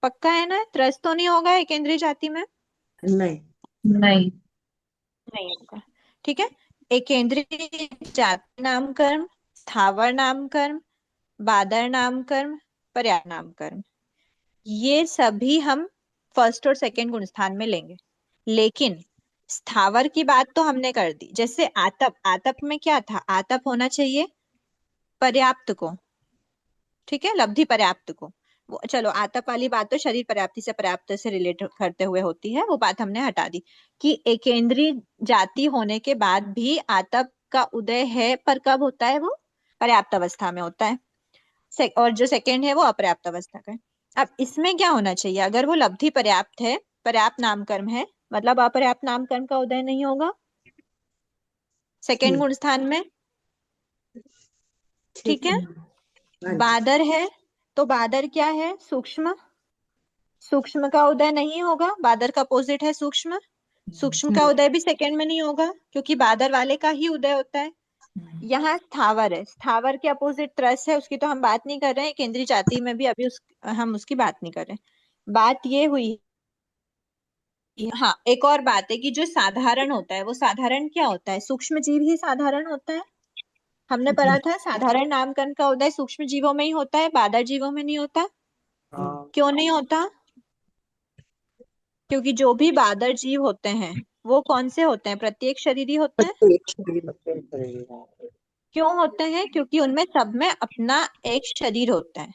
पक्का है ना, त्रस्त तो नहीं होगा एकेंद्रीय जाति में, नहीं नहीं नहीं होगा। ठीक है, एकेंद्रीय जाति नाम कर्म, स्थावर नाम कर्म, बादर नाम कर्म, पर्याप्त नाम कर्म, ये सभी हम फर्स्ट और सेकंड गुण स्थान में लेंगे। लेकिन स्थावर की बात तो हमने कर दी। जैसे आतप, आतप में क्या था, आतप होना चाहिए पर्याप्त को। ठीक है, लब्धि पर्याप्त को, वो चलो आतप वाली बात तो शरीर पर्याप्ति से, पर्याप्त से रिलेट करते हुए होती है, वो बात हमने हटा दी कि एकेंद्रीय जाति होने के बाद भी आतप का उदय है, पर कब होता है, वो पर्याप्त अवस्था में होता है, और जो सेकंड है वो अपर्याप्त अवस्था का है। अब इसमें क्या होना चाहिए, अगर वो लब्धि पर्याप्त है, पर्याप्त नामकर्म है, मतलब अपर्याप्त नामकर्म का उदय नहीं होगा सेकंड गुण स्थान में। ठीक है, बादर है तो बादर क्या है, सूक्ष्म, सूक्ष्म का उदय नहीं होगा, बादर का अपोजिट है सूक्ष्म, सूक्ष्म का उदय भी सेकंड में नहीं होगा क्योंकि बादर वाले का ही उदय होता है। यहाँ स्थावर है, स्थावर के अपोजिट त्रस है, उसकी तो हम बात नहीं कर रहे हैं, केंद्रीय जाति में भी अभी हम उसकी बात नहीं कर रहे हैं। बात ये हुई, हाँ एक और बात है कि जो साधारण होता है वो साधारण क्या होता है, सूक्ष्म जीव ही साधारण होता है। हमने पढ़ा था साधारण नामकरण का उदय सूक्ष्म जीवों में ही होता है, बादर जीवों में नहीं होता। क्यों नहीं होता, क्योंकि जो भी बादर जीव होते हैं वो कौन से होते हैं, प्रत्येक शरीरी होते हैं। क्यों होते हैं, क्योंकि उनमें सब में अपना एक शरीर होता है।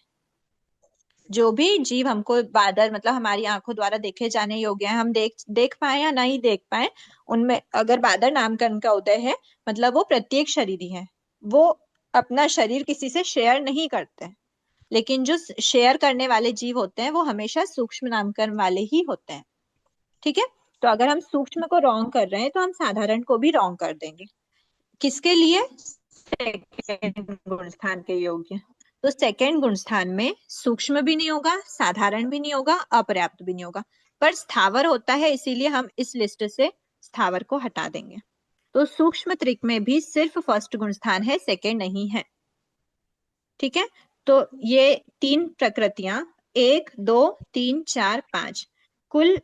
जो भी जीव हमको बादर मतलब हमारी आंखों द्वारा देखे जाने योग्य है, हम देख पाए या नहीं देख पाए, उनमें अगर बादर नामकरण का उदय है मतलब वो प्रत्येक शरीरी है, वो अपना शरीर किसी से शेयर नहीं करते। लेकिन जो शेयर करने वाले जीव होते हैं वो हमेशा सूक्ष्म नामकरण वाले ही होते हैं। ठीक है, तो अगर हम सूक्ष्म को रॉन्ग कर रहे हैं तो हम साधारण को भी रॉन्ग कर देंगे। किसके लिए? सेकंड गुणस्थान के योग्य। तो सेकंड गुणस्थान में सूक्ष्म भी नहीं होगा, साधारण भी नहीं होगा, अपर्याप्त भी नहीं होगा, पर स्थावर होता है, इसीलिए हम इस लिस्ट से स्थावर को हटा देंगे। तो सूक्ष्म त्रिक में भी सिर्फ फर्स्ट गुणस्थान है, सेकंड नहीं है। ठीक है, तो ये 3 प्रकृतियां 1 2 3 4 5 कुल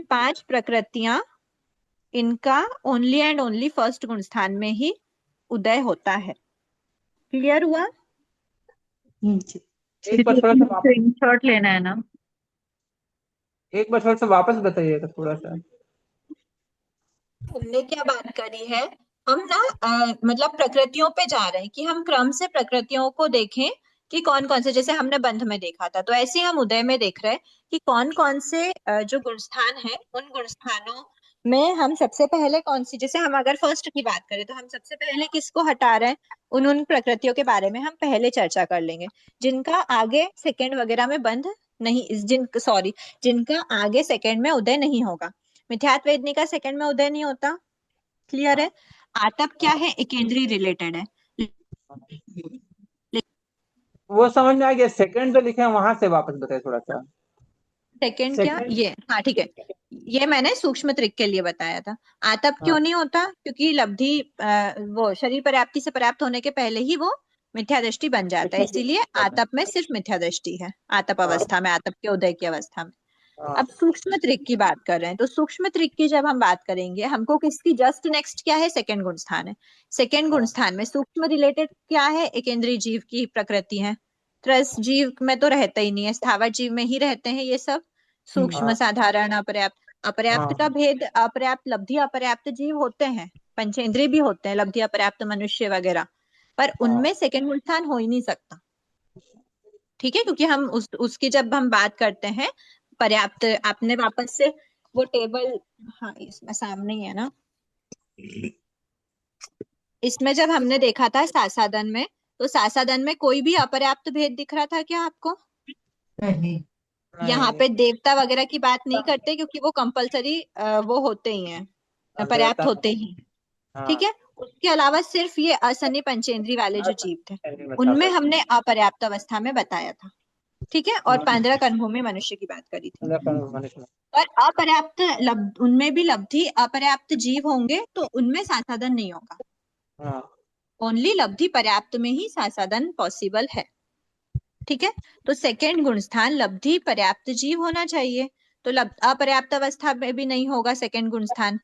5 प्रकृतियां, इनका ओनली एंड ओनली फर्स्ट गुणस्थान में ही उदय होता है। क्लियर हुआ? जी। एक बार थोड़ा सा वापस स्क्रीनशॉट लेना है ना। एक बार थोड़ा सा वापस बताइएगा थोड़ा सा। हमने क्या बात करी है, हम ना मतलब प्रकृतियों पे जा रहे हैं कि हम क्रम से प्रकृतियों को देखें कि कौन कौन से, जैसे हमने बंध में देखा था, तो ऐसे ही हम उदय में देख रहे हैं कि कौन कौन से जो गुणस्थान है, उन गुणस्थानों में हम सबसे पहले कौन सी, जैसे हम अगर फर्स्ट की बात करें तो हम सबसे पहले किसको हटा रहे हैं, उन प्रकृतियों के बारे में हम पहले चर्चा कर लेंगे जिनका आगे सेकंड वगैरह में बंध नहीं, जिनका आगे सेकंड में उदय नहीं होगा। मिथ्यात्व वेदनी का सेकंड में उदय नहीं होता। क्लियर है? आतप क्या है? एकेंद्रीय रिलेटेड है। वो समझ में आ गया, सेकंड जो लिखे हैं वहां से वापस बताइए थोड़ा सा। सेकंड क्या? ये हाँ ठीक है, ये मैंने सूक्ष्म त्रिक के लिए बताया था। आतप क्यों नहीं होता? क्योंकि लब्धि वो शरीर पर्याप्ति से पर्याप्त होने के पहले ही वो मिथ्या दृष्टि बन जाता है, इसीलिए आतप में सिर्फ मिथ्या दृष्टि है, आतप अवस्था में, आतप के उदय की अवस्था में। अब सूक्ष्म त्रिक की बात कर रहे हैं, तो सूक्ष्म त्रिक की जब हम बात करेंगे, हमको किसकी जस्ट नेक्स्ट क्या है? सेकंड गुणस्थान है। सेकंड गुणस्थान में सूक्ष्म रिलेटेड क्या है? एकेंद्रीय जीव की प्रकृति है। त्रस जीव में तो रहता ही नहीं है, स्थावर जीव में ही रहते हैं ये सब। सूक्ष्म, साधारण, अपर्याप्त। अपर्याप्त का भेद, अपर्याप्त लब्धि अपर्याप्त जीव होते हैं, पंचेंद्रिय भी होते हैं, लब्धि अपर्याप्त मनुष्य वगैरह, पर उनमें सेकंड गुणस्थान हो ही नहीं सकता। ठीक है, क्योंकि हम उसकी जब हम बात करते हैं पर्याप्त, आपने वापस से वो टेबल, हाँ इसमें सामने ही है ना, इसमें जब हमने देखा था सासादन में, तो सासादन में कोई भी अपर्याप्त भेद दिख रहा था क्या आपको? नहीं। यहाँ पे देवता वगैरह की बात नहीं करते क्योंकि वो कंपलसरी वो होते ही हैं, पर्याप्त होते ही। ठीक है, उसके अलावा सिर्फ ये असनी पंचेंद्री वाले जो जीव थे, उनमें हमने अपर्याप्त अवस्था में बताया था। ठीक है, और 15 कर्मभूमि मनुष्य की बात करी थी। और अपर्याप्त उनमें भी लब्धि अपर्याप्त जीव होंगे तो उनमें सासादन नहीं होगा, ओनली लब्धि पर्याप्त में ही सासादन पॉसिबल है। ठीक है, तो सेकंड गुणस्थान लब्धि पर्याप्त जीव होना चाहिए, तो अपर्याप्त अवस्था में भी नहीं होगा सेकंड गुणस्थान।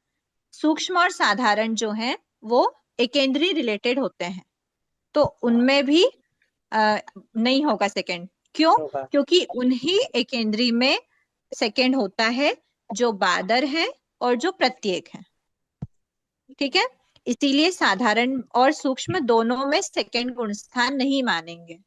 सूक्ष्म और साधारण जो है वो एकेंद्रीय रिलेटेड होते हैं, तो उनमें भी नहीं होगा सेकंड। क्यों? क्योंकि उन्हीं एकेंद्रीय में सेकंड होता है जो बादर है और जो प्रत्येक है। ठीक है, इसीलिए साधारण और सूक्ष्म दोनों में सेकंड गुणस्थान नहीं मानेंगे।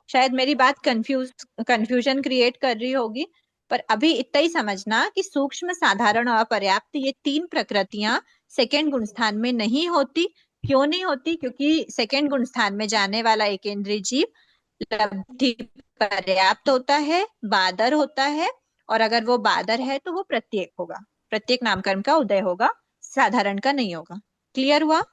शायद मेरी बात कंफ्यूजन क्रिएट कर रही होगी, पर अभी इतना ही समझना कि सूक्ष्म, साधारण और अपर्याप्त ये 3 प्रकृतियां सेकंड गुणस्थान में नहीं होती। क्यों नहीं होती? क्योंकि सेकंड गुणस्थान में जाने वाला एकेंद्रीय जीव लब्धि पर्याप्त होता है, बादर होता है, और अगर वो बादर है तो वो प्रत्येक होगा, प्रत्येक नामकर्म का उदय होगा, साधारण का नहीं होगा। क्लियर हुआ?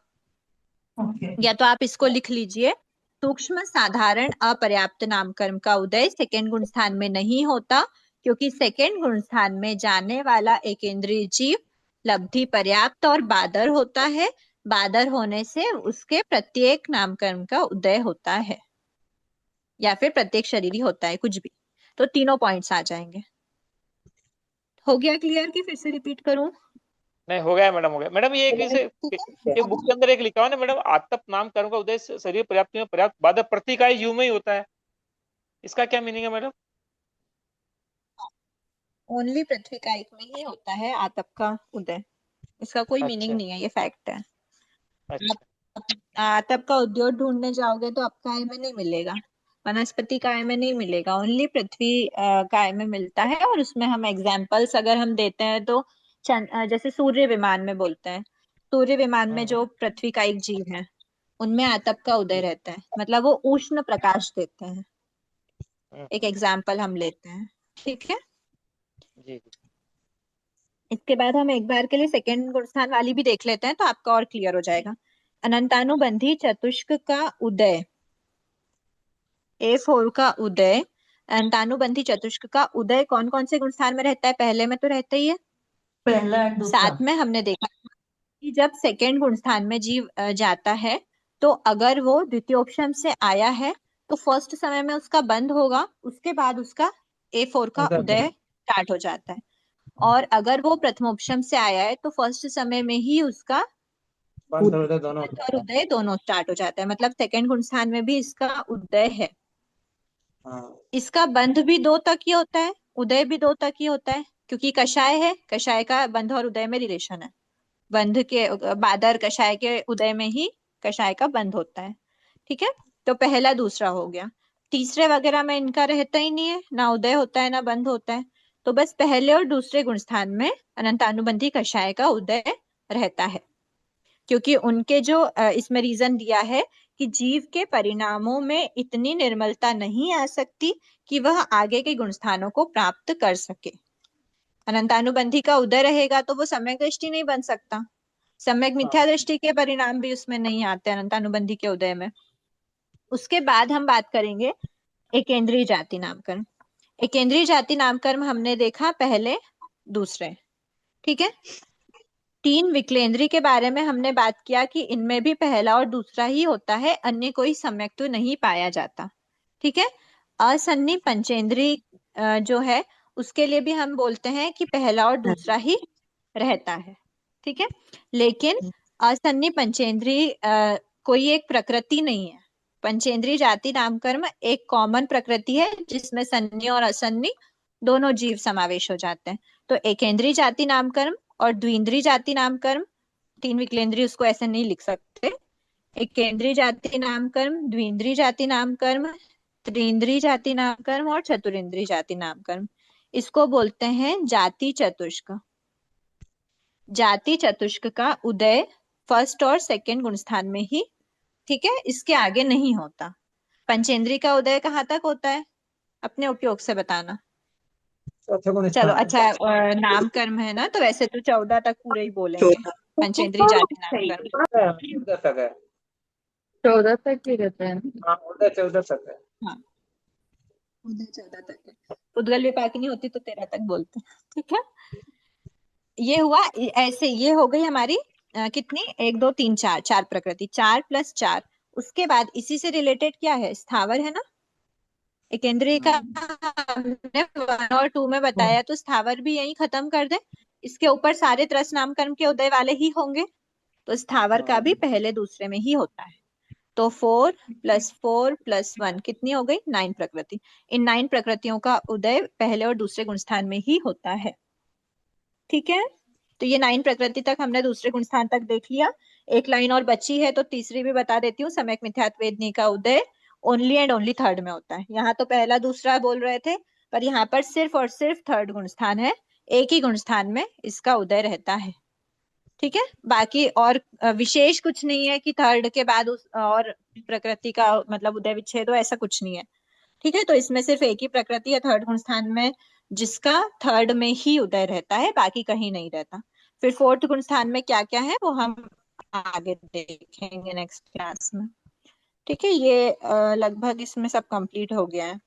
या तो आप इसको लिख लीजिए, सूक्ष्म, साधारण, अपर्याप्त नामकर्म का उदय सेकंड गुणस्थान में नहीं होता, क्योंकि सेकंड गुणस्थान में जाने वाला एकेंद्रीय जीव लब्धि पर्याप्त और बादर होता है, बादर होने से उसके प्रत्येक नामकर्म का उदय होता है, या फिर प्रत्येक शरीरी होता है, कुछ भी। तो तीनों पॉइंट्स आ जाएंगे। हो गया क्लियर कि फिर से रिपीट करूं? नहीं, हो गया मैडम, हो गया मैडम। ये एक बुक के अंदर एक लिखा हुआ ना मैडम, आतप नाम कर्म का उदय शरीर पर्याप्ति में पर्याप्त बादर प्रतिकाय जीव में ही होता है, इसका क्या मीनिंग है मैडम? ओनली पृथ्वी का एक में ही होता है आतप का उदय, इसका कोई मीनिंग नहीं है, ये फैक्ट है। आतप का उद्योग ढूंढने जाओगे तो अपकाय में नहीं मिलेगा, वनस्पति काय में नहीं मिलेगा, ओनली पृथ्वी काय में मिलता है। और उसमें हम एग्जाम्पल्स अगर हम देते हैं तो जैसे सूर्य विमान में बोलते हैं, सूर्य विमान में जो पृथ्वी का एक जीव है उनमें आतप का उदय रहता है, मतलब वो उष्ण प्रकाश देते हैं। एक एग्जाम्पल हम लेते हैं। ठीक है, जी। इसके बाद हम एक बार के लिए सेकंड गुण स्थान वाली भी देख लेते हैं तो आपका और क्लियर हो जाएगा। अनंतानुबंधी चतुष्क का उदय, A4 का उदय, अनंतानुबंधी चतुष्क का उदय कौन कौन से गुण स्थान में रहता है? पहले में तो रहता ही है। पहला एंड दूसरा। साथ में हमने देखा कि जब सेकंड गुण स्थान में जीव जाता है तो अगर वो द्वितीयोपशम से आया है तो फर्स्ट समय में उसका बंध होगा, उसके बाद उसका A4 का उदय स्टार्ट हो जाता है। और अगर वो प्रथमोपशम से आया है तो फर्स्ट समय में ही उसका बंद और उदय दोनों बंध और उदय दोनों स्टार्ट हो जाता है। मतलब सेकंड गुण स्थान में भी इसका उदय है। हाँ। इसका बंध भी 2 तक ही होता है, उदय भी 2 तक ही होता है, क्योंकि कषाय है, कषाय का बंध और उदय में रिलेशन है। बंध के बादर कषाय के उदय में ही कषाय का बंध होता है। ठीक है, तो पहला दूसरा हो गया। तीसरे वगैरह में इनका रहता ही नहीं है, ना उदय होता है ना बंध होता है। तो बस पहले और दूसरे गुण स्थान में अनंतानुबंधी कषाय का उदय रहता है, क्योंकि उनके जो इसमें रीजन दिया है कि जीव के परिणामों में इतनी निर्मलता नहीं आ सकती कि वह आगे के गुण स्थानों को प्राप्त कर सके। अनंतानुबंधी का उदय रहेगा तो वो सम्यक दृष्टि नहीं बन सकता, सम्यक मिथ्या दृष्टि के परिणाम भी उसमें नहीं आते अनंतानुबंधी के उदय में। उसके बाद हम बात करेंगे एकेंद्रीय जाति नामकरण। एकेंद्रीय जाति नामकरण हमने देखा पहले दूसरे। ठीक है, 3 विकलेंद्रीय के बारे में हमने बात किया कि इनमें भी पहला और दूसरा ही होता है, अन्य कोई सम्यक तो नहीं पाया जाता। ठीक है, असन्नी पंचेंद्रीय जो है उसके लिए भी हम बोलते हैं कि पहला और दूसरा ही रहता है। ठीक है, लेकिन असन्नी पंचेंद्रीय कोई एक प्रकृति नहीं है। पंचेंद्रीय जाति नामकर्म एक कॉमन प्रकृति है जिसमें सन्नी और असन्नी दोनों जीव समावेश हो जाते हैं। तो एकेंद्रीय जाति नामकर्म और द्विंद्रीय जाति नामकर्म, 3 विकलेंद्रीय उसको ऐसे नहीं लिख सकते। एकेंद्रीय जाति नामकर्म, द्विंद्रीय जाति नामकर्म, त्रिंद्रीय जाति नामकर्म और चतुरिंद्रीय जाति नामकर्म, इसको बोलते हैं जाति चतुष्क। जाति चतुष्क का उदय फर्स्ट और सेकंड गुण स्थान में ही, ठीक है, इसके आगे नहीं होता। पंचेंद्रीय का उदय कहाँ तक होता है? अपने उपयोग से बताना। चलो अच्छा, नामकर्म है ना, तो वैसे तो 14 तक पूरे ही बोलेंगे पंचेंद्रीय जाति नामकर्म। 14 तक है। 14 तक ही रहता है ना। हाँ, उदय 14 तक है। हाँ, उदय 14 तक है। उद्गल विपाकिनी होती तो 13 तक बोलते। ठीक है, ये हुआ ऐसे, ये हो गई हमारी कितनी, 1 2 3 4, 4 प्रकृति, 4 + 4। उसके बाद इसी से रिलेटेड क्या है, स्थावर है ना। एकेंद्रीय का हमने 1 और 2 में बताया, तो स्थावर भी यही खत्म कर दे। इसके ऊपर सारे त्रस नामकर्म के उदय वाले ही होंगे, तो स्थावर का भी पहले दूसरे में ही होता है। तो 4 + 4 + 1 कितनी हो गई, 9 प्रकृति। इन 9 प्रकृतियों का उदय पहले और दूसरे गुण स्थान में ही होता है। ठीक है, तो ये 9 प्रकृति तक हमने दूसरे गुण स्थान तक देख लिया। एक लाइन और बची है तो तीसरी भी बता देती हूँ। सम्यक मिथ्यात्व वेदनी का उदय ओनली एंड ओनली थर्ड में होता है। यहाँ तो पहला दूसरा बोल रहे थे, पर यहाँ पर सिर्फ और सिर्फ थर्ड गुण स्थान है, एक ही गुण स्थान में इसका उदय रहता है। ठीक है, बाकी और विशेष कुछ नहीं है कि थर्ड के बाद उस और प्रकृति का मतलब उदय विच्छेद हो, ऐसा कुछ नहीं है। ठीक है, तो इसमें सिर्फ एक ही प्रकृति है थर्ड गुण स्थान में जिसका थर्ड में ही उदय रहता है, बाकी कहीं नहीं रहता। फिर फोर्थ गुण स्थान में क्या क्या है वो हम आगे देखेंगे नेक्स्ट क्लास में। ठीक है, ये लगभग इसमें सब कंप्लीट हो गया है।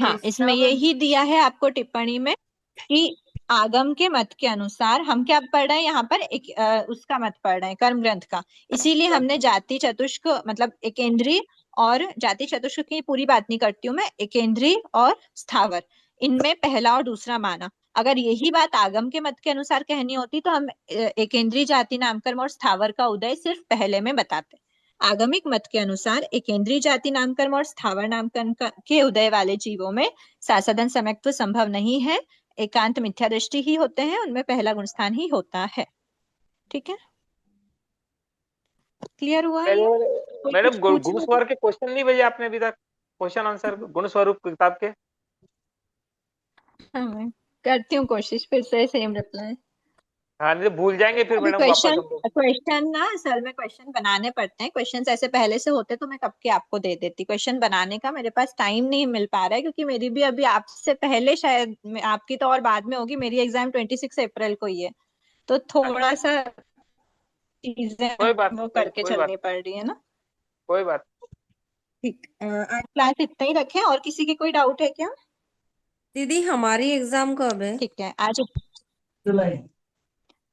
हाँ, इसमें यही दिया है आपको टिप्पणी में कि आगम के मत के अनुसार हम क्या पढ़ रहे हैं यहाँ पर, एक उसका मत पढ़ रहे हैं कर्म ग्रंथ का। इसीलिए हमने जाति चतुष्क मतलब एकेंद्रीय और जाति चतुष्क की पूरी बात नहीं करती हूँ मैं, एकेंद्रीय और स्थावर इनमें पहला और दूसरा माना। अगर यही बात आगम के मत के अनुसार कहनी होती तो हम एकेंद्रीय जाति नामकर्म और स्थावर का उदय सिर्फ पहले में बताते। आगमिक मत के अनुसार एकेंद्रीय जाति नामकर्म और स्थावर नामकर्म के उदय वाले जीवों में सासाधन सम्यक्त्व संभव नहीं है, एकांत मिथ्या दृष्टि ही होते हैं, उनमें पहला गुण स्थान ही होता है। ठीक है, क्लियर हुआ है? मैडम गुण स्वर के क्वेश्चन नहीं भेजे आपने अभी तक, क्वेश्चन आंसर गुण स्वरूप किताब के। हाँ, मैं करती हूँ कोशिश फिर से सेम रिप्लाई। हाँ नहीं तो भूल जाएंगे फिर अभी मैडम वापस क्वेश्चन हम लोग। क्वेश्चन ना असल में क्वेश्चन बनाने पड़ते हैं। क्वेश्चन ऐसे पहले से होते तो मैं कब के आपको दे देती। क्वेश्चन बनाने का मेरे पास टाइम नहीं मिल पा रहा है क्योंकि मेरी भी अभी आपसे पहले शायद आपकी तो और बाद में होगी, मेरी एग्जाम 26 अप्रैल को ही है, तो थोड़ा सा चीजें कोई बात वो कोई करके कोई बात चलनी पड़ रही है ना। कोई बात। ठीक, आज क्लास इतना ही रखें। और किसी की कोई डाउट है क्या? दीदी हमारी एग्जाम कब है? ठीक है, आज जुलाई।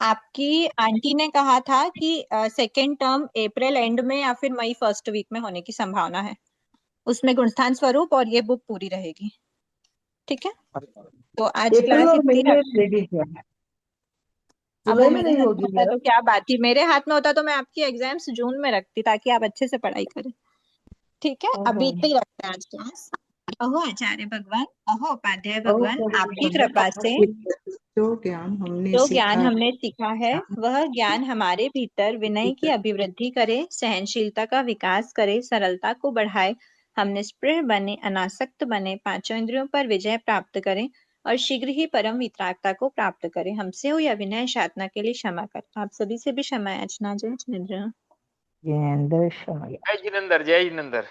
आपकी आंटी ने कहा था कि सेकेंड टर्म अप्रैल एंड में या फिर मई फर्स्ट वीक में होने की संभावना है। उसमें गुणस्थान स्वरूप और ये बुक पूरी रहेगी। ठीक है, तो आज अप्रैल क्लास और इतनी मई में रख। रेडी किया है, अब जुलाई वो में मेरे नहीं हाथ में होगी होता मेरा। तो क्या बात थी, मेरे हाथ में होता तो मैं आपकी एग्जाम्स जून में रखती ताकि आप अच्छे से पढ़ाई करें। ठीक है, अभी इतना ही रखते हैं आज क्लास। अहो आचार्य भगवान, अहो उपाध्याय भगवान, आपकी कृपा से जो ज्ञान हमने जो सीखा ज्ञान है, हमने सीखा है वह ज्ञान हमारे भीतर विनय की अभिवृद्धि करे, सहनशीलता का विकास करे, सरलता को बढ़ाए, हम निष्पृह बने, अनासक्त बने, पांचों इंद्रियों पर विजय प्राप्त करें और शीघ्र ही परम वितरागता को प्राप्त करें। हमसे हुई अविनय साधना के लिए क्षमा कर। आप सभी से भी क्षमा याचना। जय जिनेंद्र। जयेंद्र शर्मा। जय जिनेंद्र, जय जिनेंद्र।